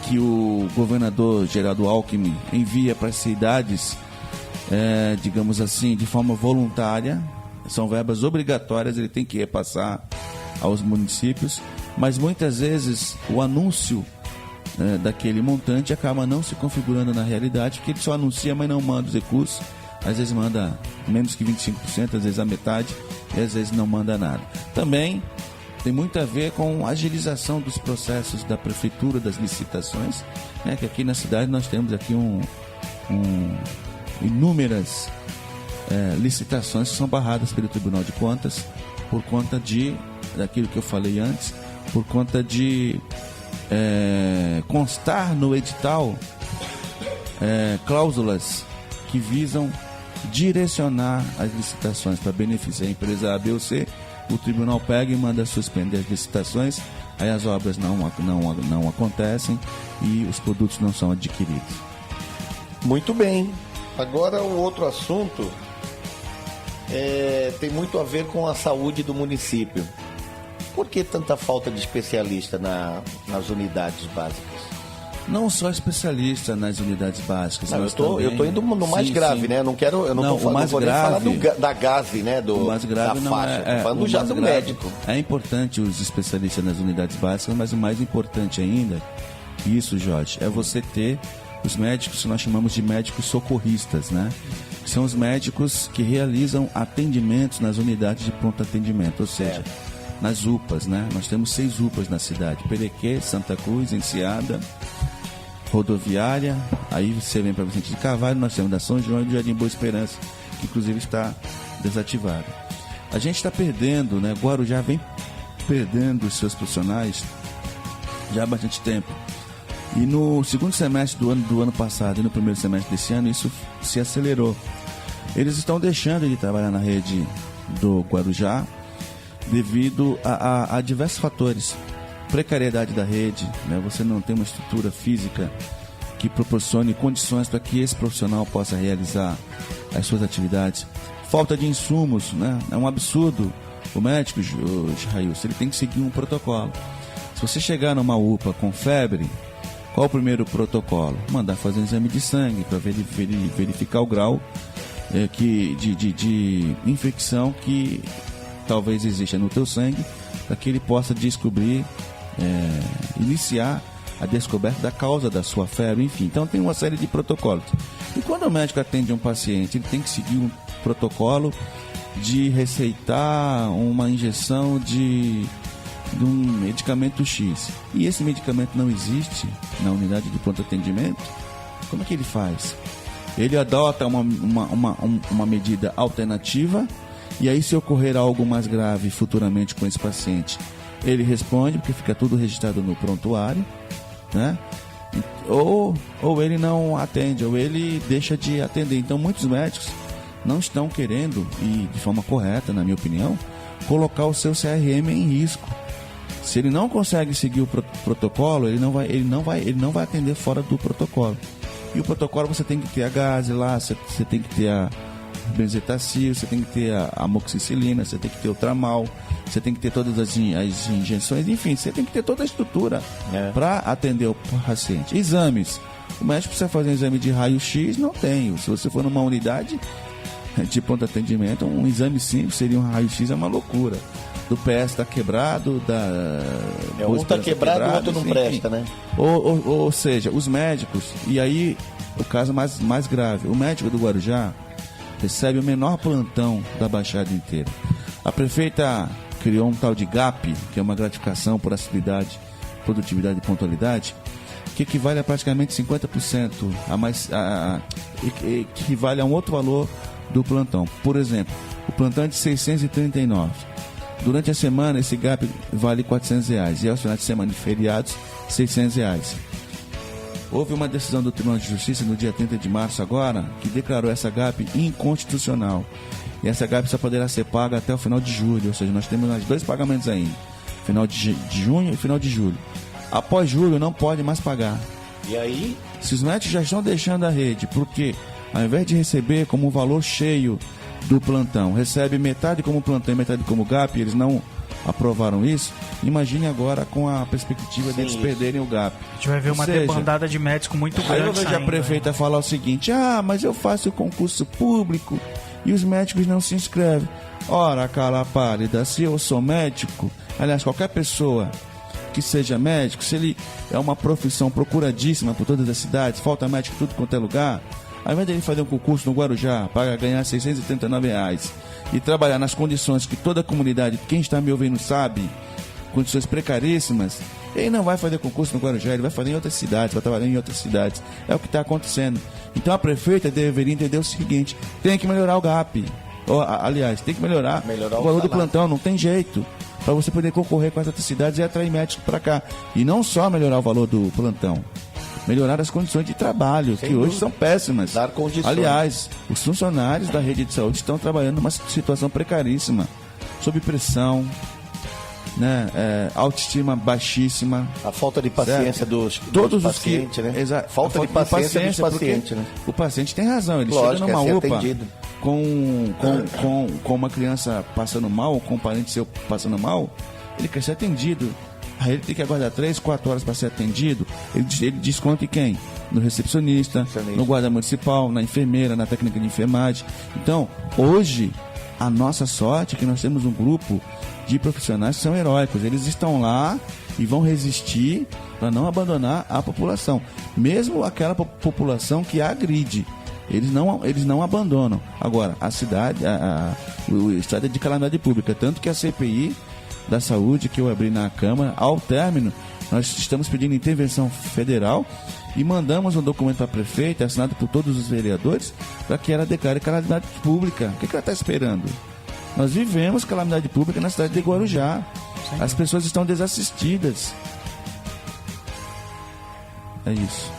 que o governador Geraldo Alckmin envia para as cidades, digamos assim, de forma voluntária. São verbas obrigatórias, ele tem que repassar aos municípios, mas muitas vezes o anúncio daquele montante acaba não se configurando na realidade, porque ele só anuncia, mas não manda os recursos. Às vezes manda menos que 25%, às vezes a metade, e às vezes não manda nada. Também tem muito a ver com a agilização dos processos da prefeitura, das licitações, né? Que aqui na cidade nós temos aqui inúmeras licitações que são barradas pelo Tribunal de Contas por conta daquilo que eu falei antes, por conta de constar no edital cláusulas que visam direcionar as licitações para beneficiar a empresa A, B ou C. O tribunal pega e manda suspender as licitações, aí as obras não acontecem e os produtos não são adquiridos. Muito bem. Agora o outro assunto tem muito a ver com a saúde do município. Por que tanta falta de especialista nas unidades básicas? Não só especialista nas unidades básicas. Não, eu tô indo no mais grave, né? Eu não vou nem falar da GASE, né? O mais grave da faixa. Não falando já do médico. É importante os especialistas nas unidades básicas, mas o mais importante ainda, isso, Jorge, é você ter os médicos que nós chamamos de médicos socorristas, né? Que são os médicos que realizam atendimentos nas unidades de pronto atendimento, ou seja, nas UPAs, né? Nós temos 6 UPAs na cidade: Perequê, Santa Cruz, Enseada, Rodoviária. Aí você vem para Vicente de Carvalho, nós temos da São João e do Jardim Boa Esperança, que inclusive está desativado. A gente está perdendo, né? Guarujá vem perdendo os seus profissionais já há bastante tempo. E no segundo semestre do ano passado e no primeiro semestre desse ano, isso se acelerou. Eles estão deixando de trabalhar na rede do Guarujá devido a diversos fatores. Precariedade da rede, né? Você não tem uma estrutura física que proporcione condições para que esse profissional possa realizar as suas atividades. Falta de insumos, né? É um absurdo. O médico, Jailson, ele tem que seguir um protocolo. Se você chegar numa UPA com febre, qual o primeiro protocolo? Mandar fazer um exame de sangue para verificar o grau de infecção que talvez exista no teu sangue, para que ele possa descobrir, iniciar a descoberta da causa da sua febre, enfim. Então tem uma série de protocolos. E quando o médico atende um paciente, ele tem que seguir um protocolo de receitar uma injeção de um medicamento X. E esse medicamento não existe na unidade de pronto atendimento. Como é que ele faz? Ele adota uma medida alternativa, e aí, se ocorrer algo mais grave futuramente com esse paciente, ele responde, porque fica tudo registrado no prontuário, né? Ou ele não atende, ou ele deixa de atender. Então, muitos médicos não estão querendo, e de forma correta, na minha opinião, colocar o seu CRM em risco. Se ele não consegue seguir o protocolo, ele não vai atender fora do protocolo. E o protocolo, você tem que ter a gase lá, você tem que ter a benzetacil, você tem que ter a amoxicilina, você tem que ter o tramal, você tem que ter todas as injeções, enfim, você tem que ter toda a estrutura para atender o paciente. Exames, O médico precisa fazer um exame de raio-x, não tem. Se você for numa unidade de pronto atendimento, um exame simples seria um raio-x, é uma loucura. Do pé está quebrado, um está quebrado e o outro não presta, né? Ou seja, os médicos, e aí o caso mais grave, o médico do Guarujá recebe o menor plantão da Baixada inteira. A prefeita criou um tal de GAP, que é uma gratificação por assiduidade, produtividade e pontualidade, que equivale a praticamente 50% que equivale a um outro valor do plantão. Por exemplo, o plantão é de 639. Durante a semana, esse GAP vale R$400. E aos finais de semana de feriados, R$600. Houve uma decisão do Tribunal de Justiça no dia 30 de março agora, que declarou essa GAP inconstitucional. E essa GAP só poderá ser paga até o final de julho. Ou seja, nós temos mais 2 pagamentos ainda. Final de junho e final de julho. Após julho, não pode mais pagar. E aí? Se os médicos já estão deixando a rede, porque ao invés de receber como um valor cheio do plantão, recebe metade como plantão e metade como GAP, eles não aprovaram isso, imagine agora com a perspectiva deles perderem o GAP. A gente vai ver uma debandada de médicos muito grande. Aí eu vejo a prefeita falar o seguinte: mas eu faço concurso público e os médicos não se inscrevem. Ora, cara pálida, se eu sou médico, aliás, qualquer pessoa que seja médico, se ele é uma profissão procuradíssima por todas as cidades, falta médico em tudo quanto é lugar, ao invés de ele fazer um concurso no Guarujá para ganhar R$639 e trabalhar nas condições que toda a comunidade, quem está me ouvindo sabe, condições precaríssimas, ele não vai fazer concurso no Guarujá, ele vai fazer em outras cidades, vai trabalhar em outras cidades. É o que está acontecendo. Então a prefeita deveria entender o seguinte: tem que melhorar o GAP. Aliás, tem que melhorar o valor do plantão, não tem jeito. Para você poder concorrer com as outras cidades e atrair médicos para cá. E não só melhorar o valor do plantão, melhorar as condições de trabalho, que hoje são péssimas. Dar condições. Aliás, os funcionários da rede de saúde estão trabalhando numa situação precaríssima, sob pressão, né? Autoestima baixíssima. A falta de paciência dos pacientes, né? Exato. Falta de paciência dos pacientes, né? O paciente tem razão, ele chega numa UPA com uma criança passando mal, ou com um parente seu passando mal, ele quer ser atendido. Aí ele tem que aguardar 3, 4 horas para ser atendido. Ele desconta em quem? No recepcionista, no guarda municipal, na enfermeira, na técnica de enfermagem. Então, hoje, a nossa sorte é que nós temos um grupo de profissionais que são heróicos. Eles estão lá e vão resistir para não abandonar a população. Mesmo aquela população que agride. Eles não abandonam. Agora, a cidade, o estado é de calamidade pública. Tanto que a CPI da saúde que eu abri na Câmara, ao término, nós estamos pedindo intervenção federal e mandamos um documento para a prefeita, assinado por todos os vereadores, para que ela declare calamidade pública. O que ela está esperando? Nós vivemos calamidade pública na cidade de Guarujá. As pessoas estão desassistidas. É isso.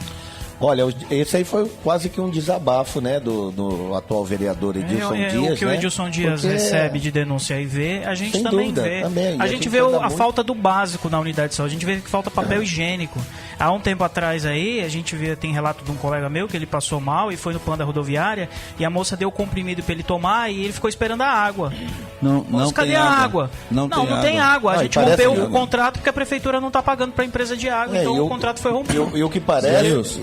Olha, esse aí foi quase que um desabafo, né, do atual vereador Edilson Dias. O que o Edilson Dias recebe de denúncia e vê, a gente também vê. A gente vê a falta do básico na unidade de saúde, a gente vê que falta papel higiênico. Há um tempo atrás aí, a gente tem relato de um colega meu que ele passou mal e foi no plano da rodoviária e a moça deu o comprimido para ele tomar e ele ficou esperando a água. Cadê a água? Não tem água. A gente rompeu o contrato porque a prefeitura não está pagando para a empresa de água, então o contrato foi rompido. E o que parece...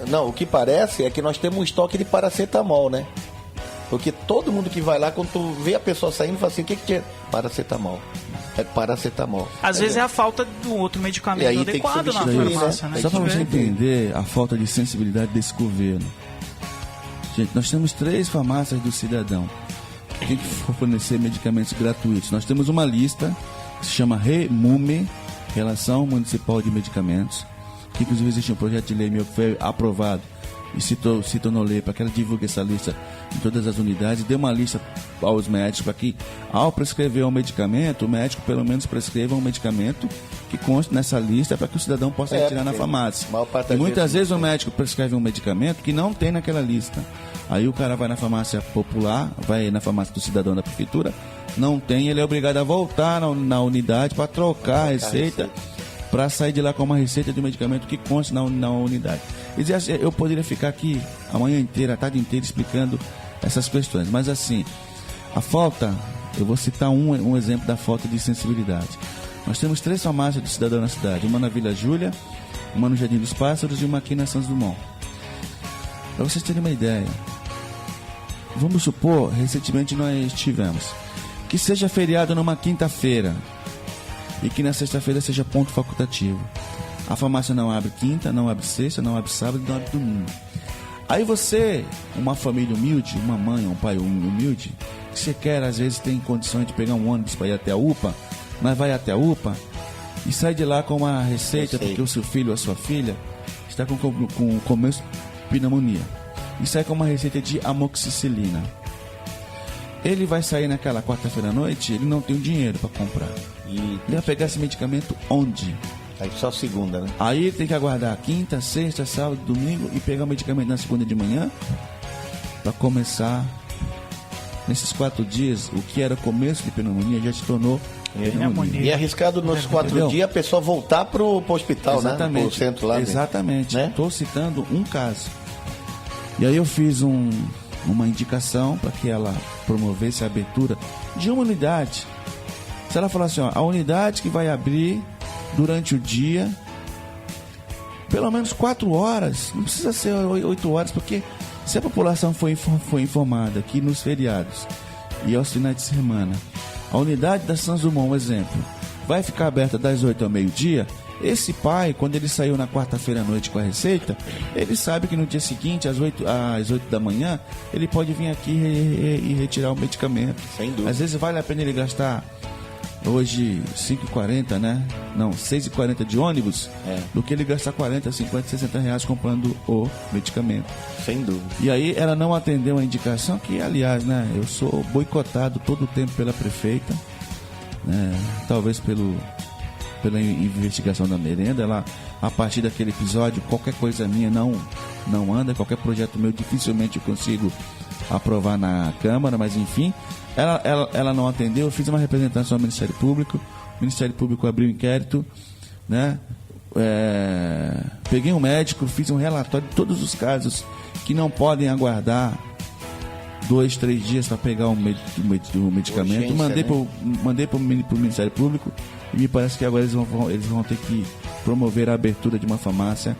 Não, o que parece é que nós temos um estoque de paracetamol, né? Porque todo mundo que vai lá, quando tu vê a pessoa saindo, fala assim: o que é? Paracetamol. É paracetamol. Às vezes é a falta do outro medicamento adequado na farmácia, né? Só para você entender a falta de sensibilidade desse governo. Gente, nós temos 3 farmácias do cidadão que tem que fornecer medicamentos gratuitos. Nós temos uma lista que se chama REMUME, Relação Municipal de Medicamentos, que inclusive existe um projeto de lei meu que foi aprovado e se tornou lei para que ela divulgue essa lista em todas as unidades, dê uma lista aos médicos para que, ao prescrever um medicamento, o médico pelo menos prescreva um medicamento que conste nessa lista para que o cidadão possa retirar na farmácia. E muitas vezes o médico prescreve um medicamento que não tem naquela lista. Aí o cara vai na farmácia popular, vai na farmácia do cidadão da prefeitura, não tem, ele é obrigado a voltar na unidade para trocar a receita, para sair de lá com uma receita de um medicamento que conste na unidade. Eu poderia ficar aqui a manhã inteira, a tarde inteira explicando essas questões, mas assim, a falta, eu vou citar um exemplo da falta de sensibilidade. Nós temos 3 farmácias do cidadão na cidade, uma na Vila Júlia, uma no Jardim dos Pássaros e uma aqui na Santos Dumont. Para vocês terem uma ideia, vamos supor, recentemente nós tivemos, que seja feriado numa quinta-feira e que na sexta-feira seja ponto facultativo. A farmácia não abre quinta, não abre sexta, não abre sábado, não abre domingo. Aí você, uma família humilde, uma mãe, um pai humilde, que você quer, às vezes tem condições de pegar um ônibus para ir até a UPA, mas vai até a UPA e sai de lá com uma receita porque o seu filho ou a sua filha está com começo de pneumonia e sai com uma receita de amoxicilina. Ele vai sair naquela quarta-feira à noite, ele não tem o dinheiro para comprar. E ele vai pegar esse medicamento onde? Aí só segunda, né? Aí ele tem que aguardar quinta, sexta, sábado, domingo e pegar o medicamento na segunda de manhã para começar. Nesses 4 dias, o que era começo de pneumonia já se tornou pneumonia. E é arriscado nos 4 dias a pessoa voltar pro hospital, exatamente, né? Pro centro lá. Exatamente. Estou né? citando um caso. E aí eu fiz uma indicação para que ela promovesse a abertura de uma unidade. Se ela falar assim, ó, a unidade que vai abrir durante o dia, pelo menos 4 horas, não precisa ser 8 horas, porque se a população foi informada que nos feriados e aos finais de semana, a unidade da Santos Dumont, um exemplo, vai ficar aberta das 8 ao meio-dia, esse pai, quando ele saiu na quarta-feira à noite com a receita, ele sabe que no dia seguinte, às 8 da manhã, ele pode vir aqui e retirar o medicamento. Sem dúvida. Às vezes vale a pena ele gastar hoje 5,40, né? Não, 6,40 de ônibus, do que ele gastar 40, 50, 60 reais comprando o medicamento. Sem dúvida. E aí ela não atendeu a indicação, que aliás, né, eu sou boicotado todo o tempo pela prefeita, né, talvez pela investigação da merenda. Ela, a partir daquele episódio, qualquer coisa minha não anda, qualquer projeto meu dificilmente eu consigo aprovar na Câmara, mas enfim, ela não atendeu. Eu fiz uma representação ao Ministério Público, o Ministério Público abriu um inquérito, né? Peguei um médico, fiz um relatório de todos os casos que não podem aguardar 2, 3 dias para pegar o medicamento. Urgência, mandei para o Ministério Público e me parece que agora eles vão ter que promover a abertura de uma farmácia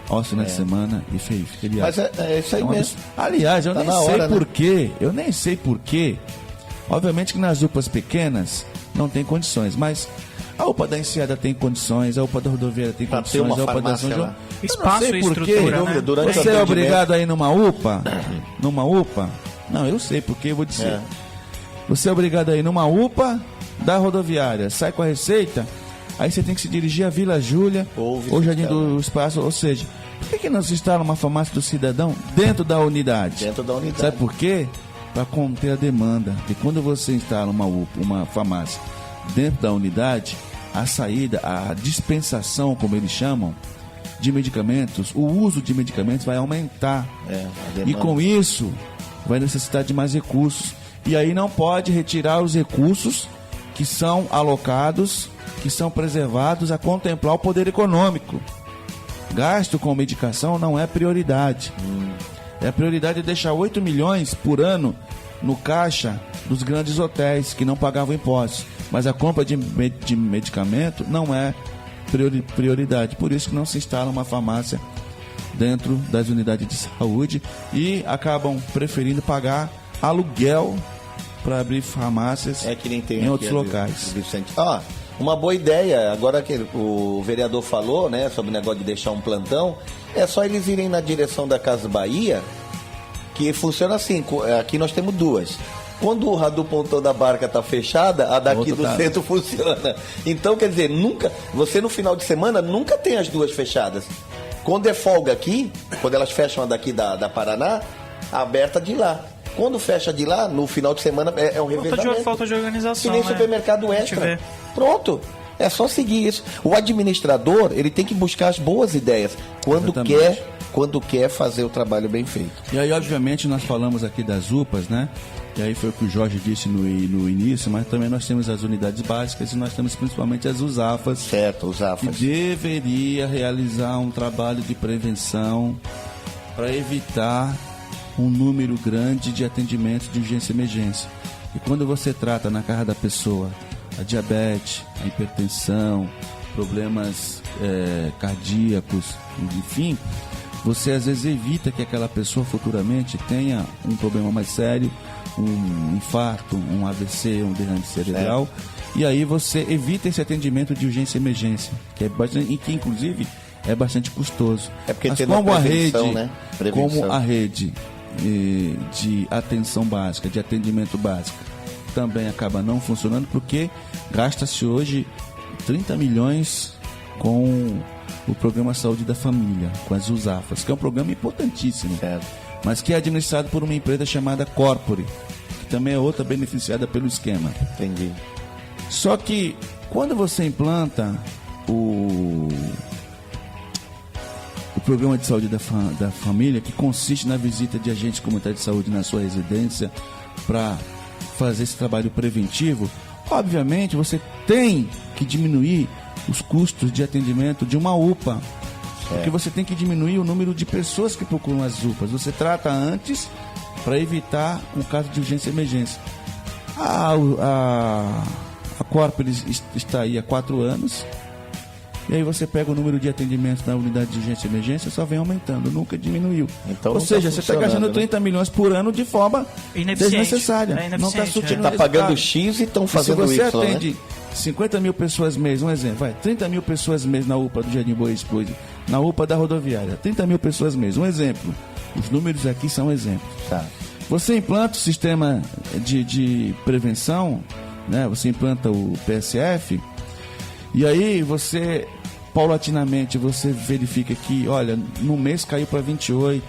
aos finais de semana e feriado. Mas é isso aí mesmo. Aliás, eu tá nem sei hora, porquê. Né? Eu nem sei porquê. Obviamente que nas UPAs pequenas não tem condições, mas a UPA da Enseada tem condições, a UPA da Rodoviária tem condições, a UPA da São João. Espaço e estrutura, né? Você é obrigado a ir numa UPA? Numa UPA? Não, eu sei porque eu vou dizer. Você é obrigado a ir numa UPA da Rodoviária, sai com a receita, aí você tem que se dirigir à Vila Júlia ou Jardim do Espaço, ou seja, por que não se instala uma farmácia do cidadão dentro da unidade? Dentro da unidade. Sabe por quê? Para conter a demanda. E quando você instala uma farmácia dentro da unidade, a saída, a dispensação, como eles chamam, de medicamentos, o uso de medicamentos vai aumentar. E com isso, vai necessitar de mais recursos. E aí não pode retirar os recursos que são alocados, que são preservados a contemplar o poder econômico. Gasto com medicação não é prioridade. A prioridade é deixar 8 milhões por ano no caixa dos grandes hotéis que não pagavam impostos. Mas a compra de medicamento não é prioridade. Por isso que não se instala uma farmácia dentro das unidades de saúde e acabam preferindo pagar aluguel para abrir farmácias que nem tem em outros locais. Uma boa ideia, agora que o vereador falou, né, sobre o negócio de deixar um plantão, é só eles irem na direção da Casa Bahia, que funciona assim. Aqui nós temos 2. Quando a do Pontão da Barca tá fechada, a daqui do centro funciona. Então, quer dizer, você no final de semana nunca tem as 2 fechadas. Quando é folga aqui, quando elas fecham a daqui da Paraná, a aberta de lá. Quando fecha de lá, no final de semana é um revezamento. Falta de organização. Que nem supermercado extra. Pronto. É só seguir isso. O administrador, ele tem que buscar as boas ideias quando quer fazer o trabalho bem feito. E aí, obviamente, nós falamos aqui das UPAs, né? E aí foi o que o Jorge disse no início, mas também nós temos as unidades básicas e nós temos principalmente as USAFAs. Certo, USAFAs. Que deveria realizar um trabalho de prevenção para evitar um número grande de atendimentos de urgência e emergência. E quando você trata na casa da pessoa a diabetes, a hipertensão, problemas cardíacos, enfim, você às vezes evita que aquela pessoa futuramente tenha um problema mais sério, um infarto, um AVC, um derrame cerebral, e aí você evita esse atendimento de urgência e emergência, que é bastante, e que inclusive é bastante custoso. Porque mas como a rede, né? Como a rede de atenção básica, de atendimento básico, também acaba não funcionando, porque gasta-se hoje 30 milhões com o Programa Saúde da Família, com as USAFAs, que é um programa importantíssimo, mas que é administrado por uma empresa chamada Corpore, que também é outra beneficiada pelo esquema. Entendi. Só que quando você implanta o Programa de Saúde da Família, que consiste na visita de agentes comunitários de saúde na sua residência para fazer esse trabalho preventivo, obviamente você tem que diminuir os custos de atendimento de uma UPA, porque você tem que diminuir o número de pessoas que procuram as UPAs. Você trata antes para evitar um caso de urgência e emergência. A Corpore está aí há 4 anos, e aí você pega o número de atendimentos na unidade de urgência e emergência, só vem aumentando, nunca diminuiu. Então, ou seja, você está gastando 30 milhões por ano de forma desnecessária. Não está surtindo resultado. Está pagando X e estão fazendo Y. Se você atende, né? 50 mil pessoas mês, um exemplo, 30 mil pessoas mês na UPA do Jardim Boa Esposa, na UPA da rodoviária, 30 mil pessoas mês, um exemplo. Os números aqui são exemplos. Tá. Você implanta o sistema de prevenção, né? Você implanta o PSF, e aí você, paulatinamente, você verifica que, olha, no mês caiu para 28,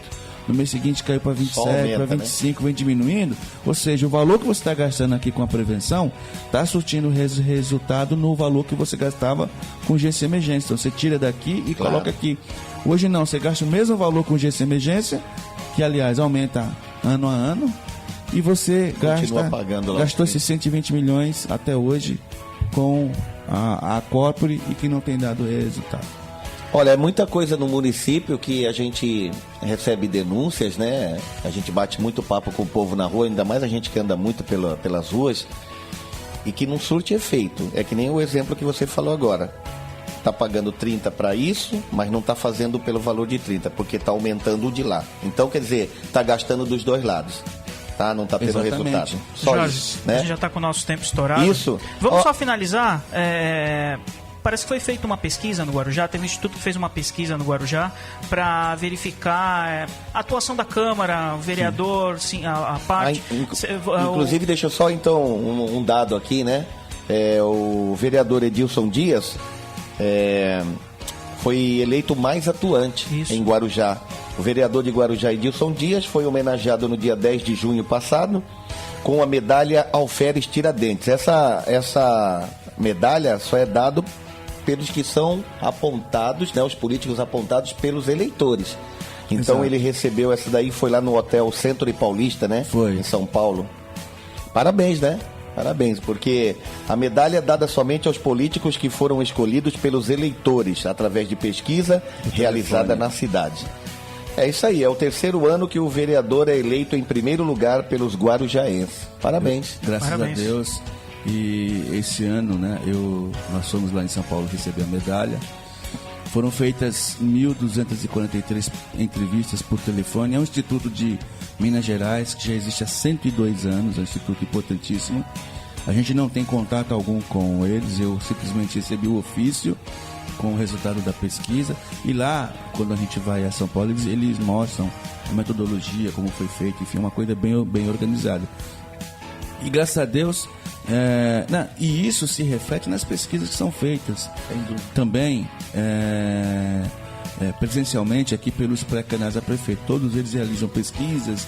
no mês seguinte caiu para 27, para 25, né? Vem diminuindo. Ou seja, o valor que você está gastando aqui com a prevenção está surtindo resultado no valor que você gastava com urgência e emergência. Então você tira daqui e coloca aqui. Hoje não, você gasta o mesmo valor com urgência e emergência, que aliás aumenta ano a ano, e você gastou esses 120 milhões até hoje com a Corpore e que não tem dado resultado. Olha, é muita coisa no município que a gente recebe denúncias, né? A gente bate muito papo com o povo na rua, ainda mais a gente que anda muito pelas ruas, e que não surte efeito. É que nem o exemplo que você falou agora. Está pagando 30 para isso, mas não está fazendo pelo valor de 30, porque está aumentando o de lá. Então, quer dizer, está gastando dos dois lados. Tá? Não está tendo resultado. Só Jorge, isso, né? A gente já está com o nosso tempo estourado. Isso. Vamos só finalizar. Parece que foi feita uma pesquisa no Guarujá, teve um instituto que fez uma pesquisa no Guarujá para verificar a atuação da Câmara, o vereador, sim, a parte... Inclusive, deixa eu só então um dado aqui, né? O vereador Edilson Dias foi eleito mais atuante em Guarujá. O vereador de Guarujá, Edilson Dias, foi homenageado no dia 10 de junho passado com a medalha Alferes Tiradentes. Essa medalha só é dada pelos que são apontados, né, os políticos apontados pelos eleitores. Então ele recebeu essa daí, foi lá no Hotel Centro e Paulista, né? Foi. Em São Paulo. Parabéns, né? Parabéns, porque a medalha é dada somente aos políticos que foram escolhidos pelos eleitores, através de pesquisa realizada na cidade. É isso aí, é o 3º ano que o vereador é eleito em primeiro lugar pelos guarujaenses. Parabéns. Graças a Deus. E esse ano, né, nós fomos lá em São Paulo receber a medalha. Foram feitas 1.243 entrevistas por telefone. É um instituto de Minas Gerais que já existe há 102 anos, é um instituto importantíssimo. A gente não tem contato algum com eles, eu simplesmente recebi o ofício com o resultado da pesquisa. E lá, quando a gente vai a São Paulo, eles mostram a metodologia, como foi feito, enfim, uma coisa bem organizada. E graças a Deus, e isso se reflete nas pesquisas que são feitas também presencialmente aqui pelos pré-canais a prefeito. Todos eles realizam pesquisas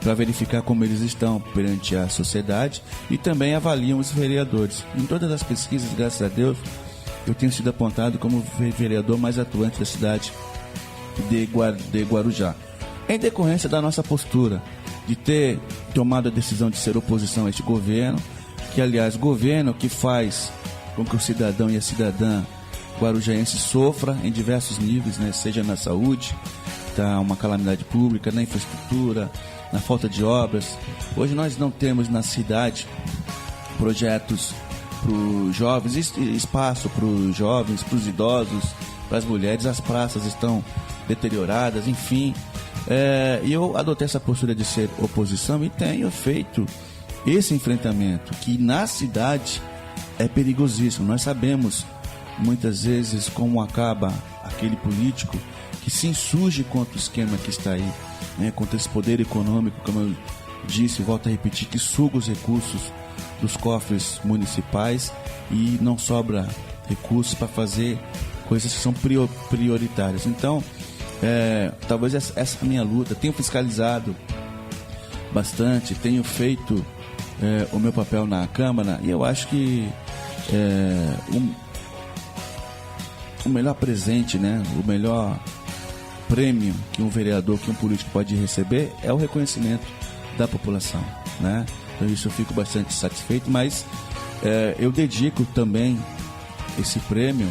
para verificar como eles estão perante a sociedade e também avaliam os vereadores. Em todas as pesquisas, graças a Deus, eu tenho sido apontado como o vereador mais atuante da cidade de Guarujá. Em decorrência da nossa postura de ter tomado a decisão de ser oposição a este governo, que aliás, governo que faz com que o cidadão e a cidadã guarujaense sofra em diversos níveis, né? Seja na saúde, tá, uma calamidade pública, na infraestrutura, na falta de obras. Hoje nós não temos na cidade projetos para os jovens, espaço para os jovens, para os idosos, para as mulheres, as praças estão deterioradas, enfim. E eu adotei essa postura de ser oposição e tenho feito esse enfrentamento, que na cidade é perigosíssimo. Nós sabemos muitas vezes como acaba aquele político que se insurge contra o esquema que está aí, né? Contra esse poder econômico, como eu disse e volto a repetir, que suga os recursos dos cofres municipais e não sobra recursos para fazer coisas que são prioritárias. Então, talvez essa é a minha luta. Tenho fiscalizado bastante, tenho feito o meu papel na Câmara, e eu acho que o melhor presente, né, o melhor prêmio que um vereador, que um político pode receber é o reconhecimento da população, né? Então isso eu fico bastante satisfeito, mas eu dedico também esse prêmio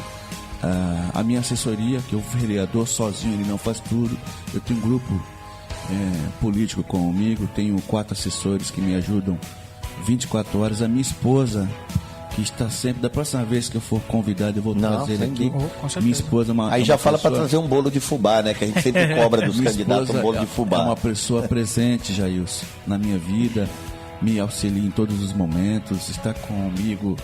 à minha assessoria, que o vereador sozinho ele não faz tudo. Eu tenho um grupo político comigo, tenho 4 assessores que me ajudam 24 horas, a minha esposa, que está sempre, da próxima vez que eu for convidado, eu vou trazer ele aqui. Minha esposa aí já fala para trazer um bolo de fubá, né? Que a gente sempre cobra dos candidatos um bolo de fubá. É uma pessoa presente, Jailson, na minha vida, me auxilia em todos os momentos, está comigo.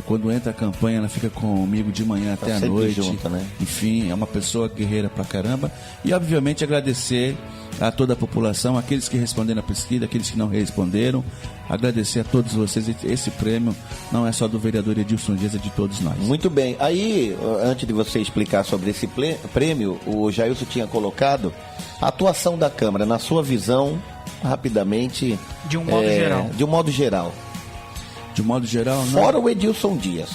Quando entra a campanha, ela fica comigo de manhã até a noite. Junto, né? Enfim, é uma pessoa guerreira pra caramba. E obviamente agradecer a toda a população, aqueles que responderam a pesquisa, aqueles que não responderam. Agradecer a todos vocês. Esse prêmio não é só do vereador Edilson Dias, é de todos nós. Muito bem. Aí, antes de você explicar sobre esse prêmio, o Jailson tinha colocado a atuação da Câmara, na sua visão, rapidamente. De um modo geral. De um modo geral. De um modo geral, não. Fora o Edilson Dias.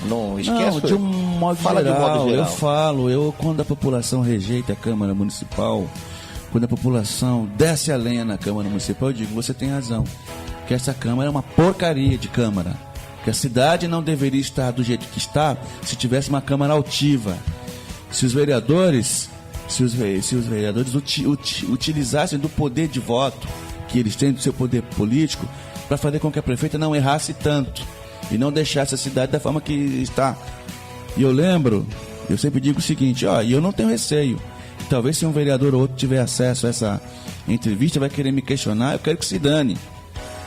Não esquece. Não, de um modo Fala geral, de modo geral. Eu quando a população rejeita a Câmara Municipal, quando a população desce a lenha na Câmara Municipal, eu digo, você tem razão, que essa Câmara é uma porcaria de Câmara, que a cidade não deveria estar do jeito que está se tivesse uma Câmara altiva. Se os vereadores utilizassem do poder de voto que eles têm, do seu poder político, para fazer com que a prefeita não errasse tanto e não deixasse a cidade da forma que está. E eu sempre digo o seguinte, e eu não tenho receio. Talvez se um vereador ou outro tiver acesso a essa entrevista, vai querer me questionar, eu quero que se dane.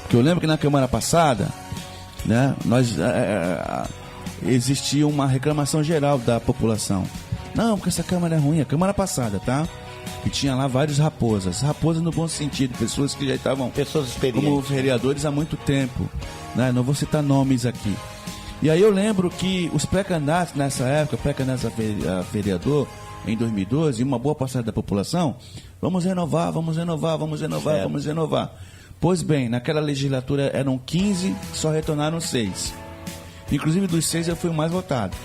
Porque eu lembro que na Câmara passada, né, existia uma reclamação geral da população. Não, porque essa Câmara é ruim, a Câmara passada, tá? E tinha lá vários raposas no bom sentido, pessoas que já estavam como vereadores há muito tempo, né? Não vou citar nomes aqui. E aí eu lembro que os pré-candidatos nessa época, pré-candidatos a vereador em 2012, uma boa parcela da população, vamos renovar. Pois bem, naquela legislatura eram 15, só retornaram 6. Inclusive dos 6 eu fui o mais votado.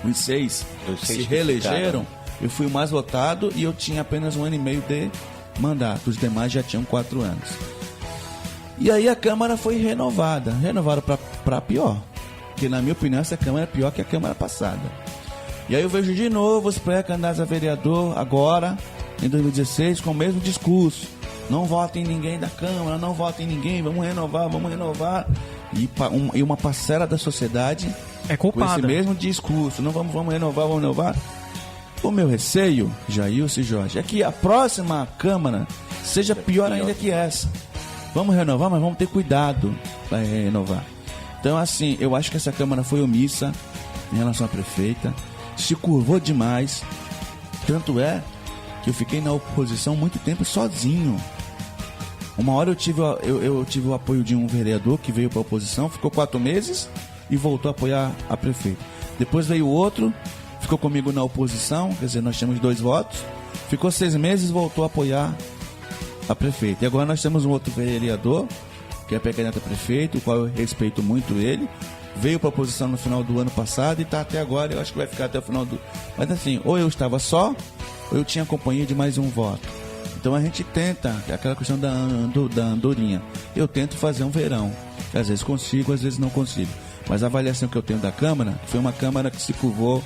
Os 6 se reelegeram. Eu fui o mais votado e eu tinha apenas 1 ano e meio de mandato. Os demais já tinham 4 anos. E aí a Câmara foi renovada. Renovaram para pior. Porque, na minha opinião, essa Câmara é pior que a Câmara passada. E aí eu vejo de novo os pré-candidatos a vereador, agora, em 2016, com o mesmo discurso. Não votem em ninguém da Câmara, não votem em ninguém, vamos renovar. E uma parcela da sociedade é culpada. Com esse mesmo discurso. Não vamos renovar. O meu receio, Jailson e Jorge, é que a próxima Câmara seja pior ainda que essa. Vamos renovar, mas vamos ter cuidado para renovar. Então, assim, eu acho que essa Câmara foi omissa em relação à prefeita, se curvou demais. Tanto é que eu fiquei na oposição muito tempo sozinho. Uma hora eu tive o apoio de um vereador que veio para a oposição, ficou 4 meses e voltou a apoiar a prefeita. Depois veio outro, ficou comigo na oposição, quer dizer, nós temos 2 votos, ficou 6 meses e voltou a apoiar a prefeita. E agora nós temos um outro vereador, que é pré-candidato a prefeito, o qual eu respeito muito ele, veio para a oposição no final do ano passado e está até agora, eu acho que vai ficar até o final do... Mas assim, ou eu estava só, ou eu tinha companhia de mais um voto. Então a gente tenta, aquela questão da andorinha, eu tento fazer um verão, às vezes consigo, às vezes não consigo. Mas a avaliação que eu tenho da Câmara, foi uma Câmara que se curvou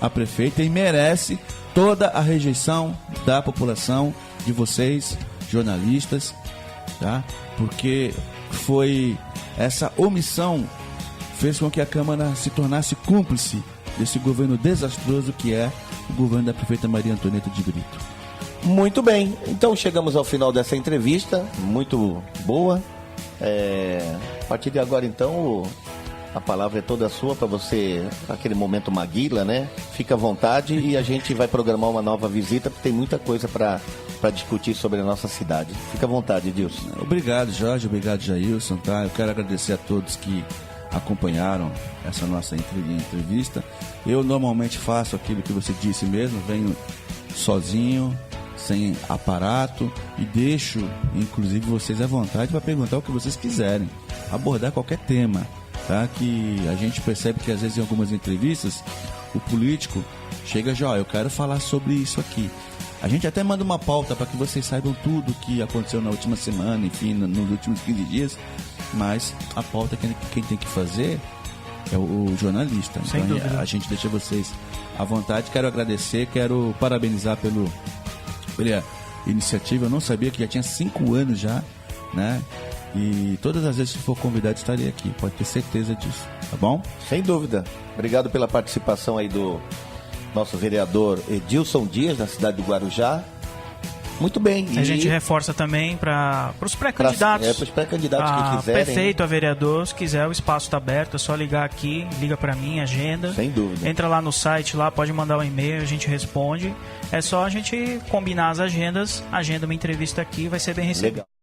a prefeita e merece toda a rejeição da população, de vocês, jornalistas, tá? Porque foi essa omissão fez com que a Câmara se tornasse cúmplice desse governo desastroso que é o governo da prefeita Maria Antonieta de Brito. Muito bem, então chegamos ao final dessa entrevista, muito boa. A partir de agora, então, a palavra é toda sua para você, aquele momento Maguila, né? Fica à vontade e a gente vai programar uma nova visita, porque tem muita coisa para discutir sobre a nossa cidade. Fica à vontade, Edilson. Obrigado, Jorge. Obrigado, Jailson. Tá? Eu quero agradecer a todos que acompanharam essa nossa entrevista. Eu normalmente faço aquilo que você disse mesmo, venho sozinho, sem aparato, e deixo, inclusive, vocês à vontade para perguntar o que vocês quiserem, abordar qualquer tema. Tá? Que a gente percebe que às vezes em algumas entrevistas o político chega já, eu quero falar sobre isso aqui. A gente até manda uma pauta para que vocês saibam tudo o que aconteceu na última semana, enfim, nos últimos 15 dias, mas a pauta quem tem que fazer é o jornalista. Sem então dúvida. A gente deixa vocês à vontade. Quero agradecer, quero parabenizar pela iniciativa. Eu não sabia que já tinha 5 anos já, né? E todas as vezes que for convidado estarei aqui, pode ter certeza disso, tá bom? Sem dúvida. Obrigado pela participação aí do nosso vereador Edilson Dias, da cidade do Guarujá. Muito bem. A gente reforça também para os pré-candidatos. Para os pré-candidatos que quiserem. Prefeito, a vereador, se quiser, o espaço está aberto, é só ligar aqui, liga para mim, agenda. Sem dúvida. Entra lá no site, lá pode mandar um e-mail, a gente responde. É só a gente combinar as agendas, agenda uma entrevista aqui, vai ser bem recebido. Legal.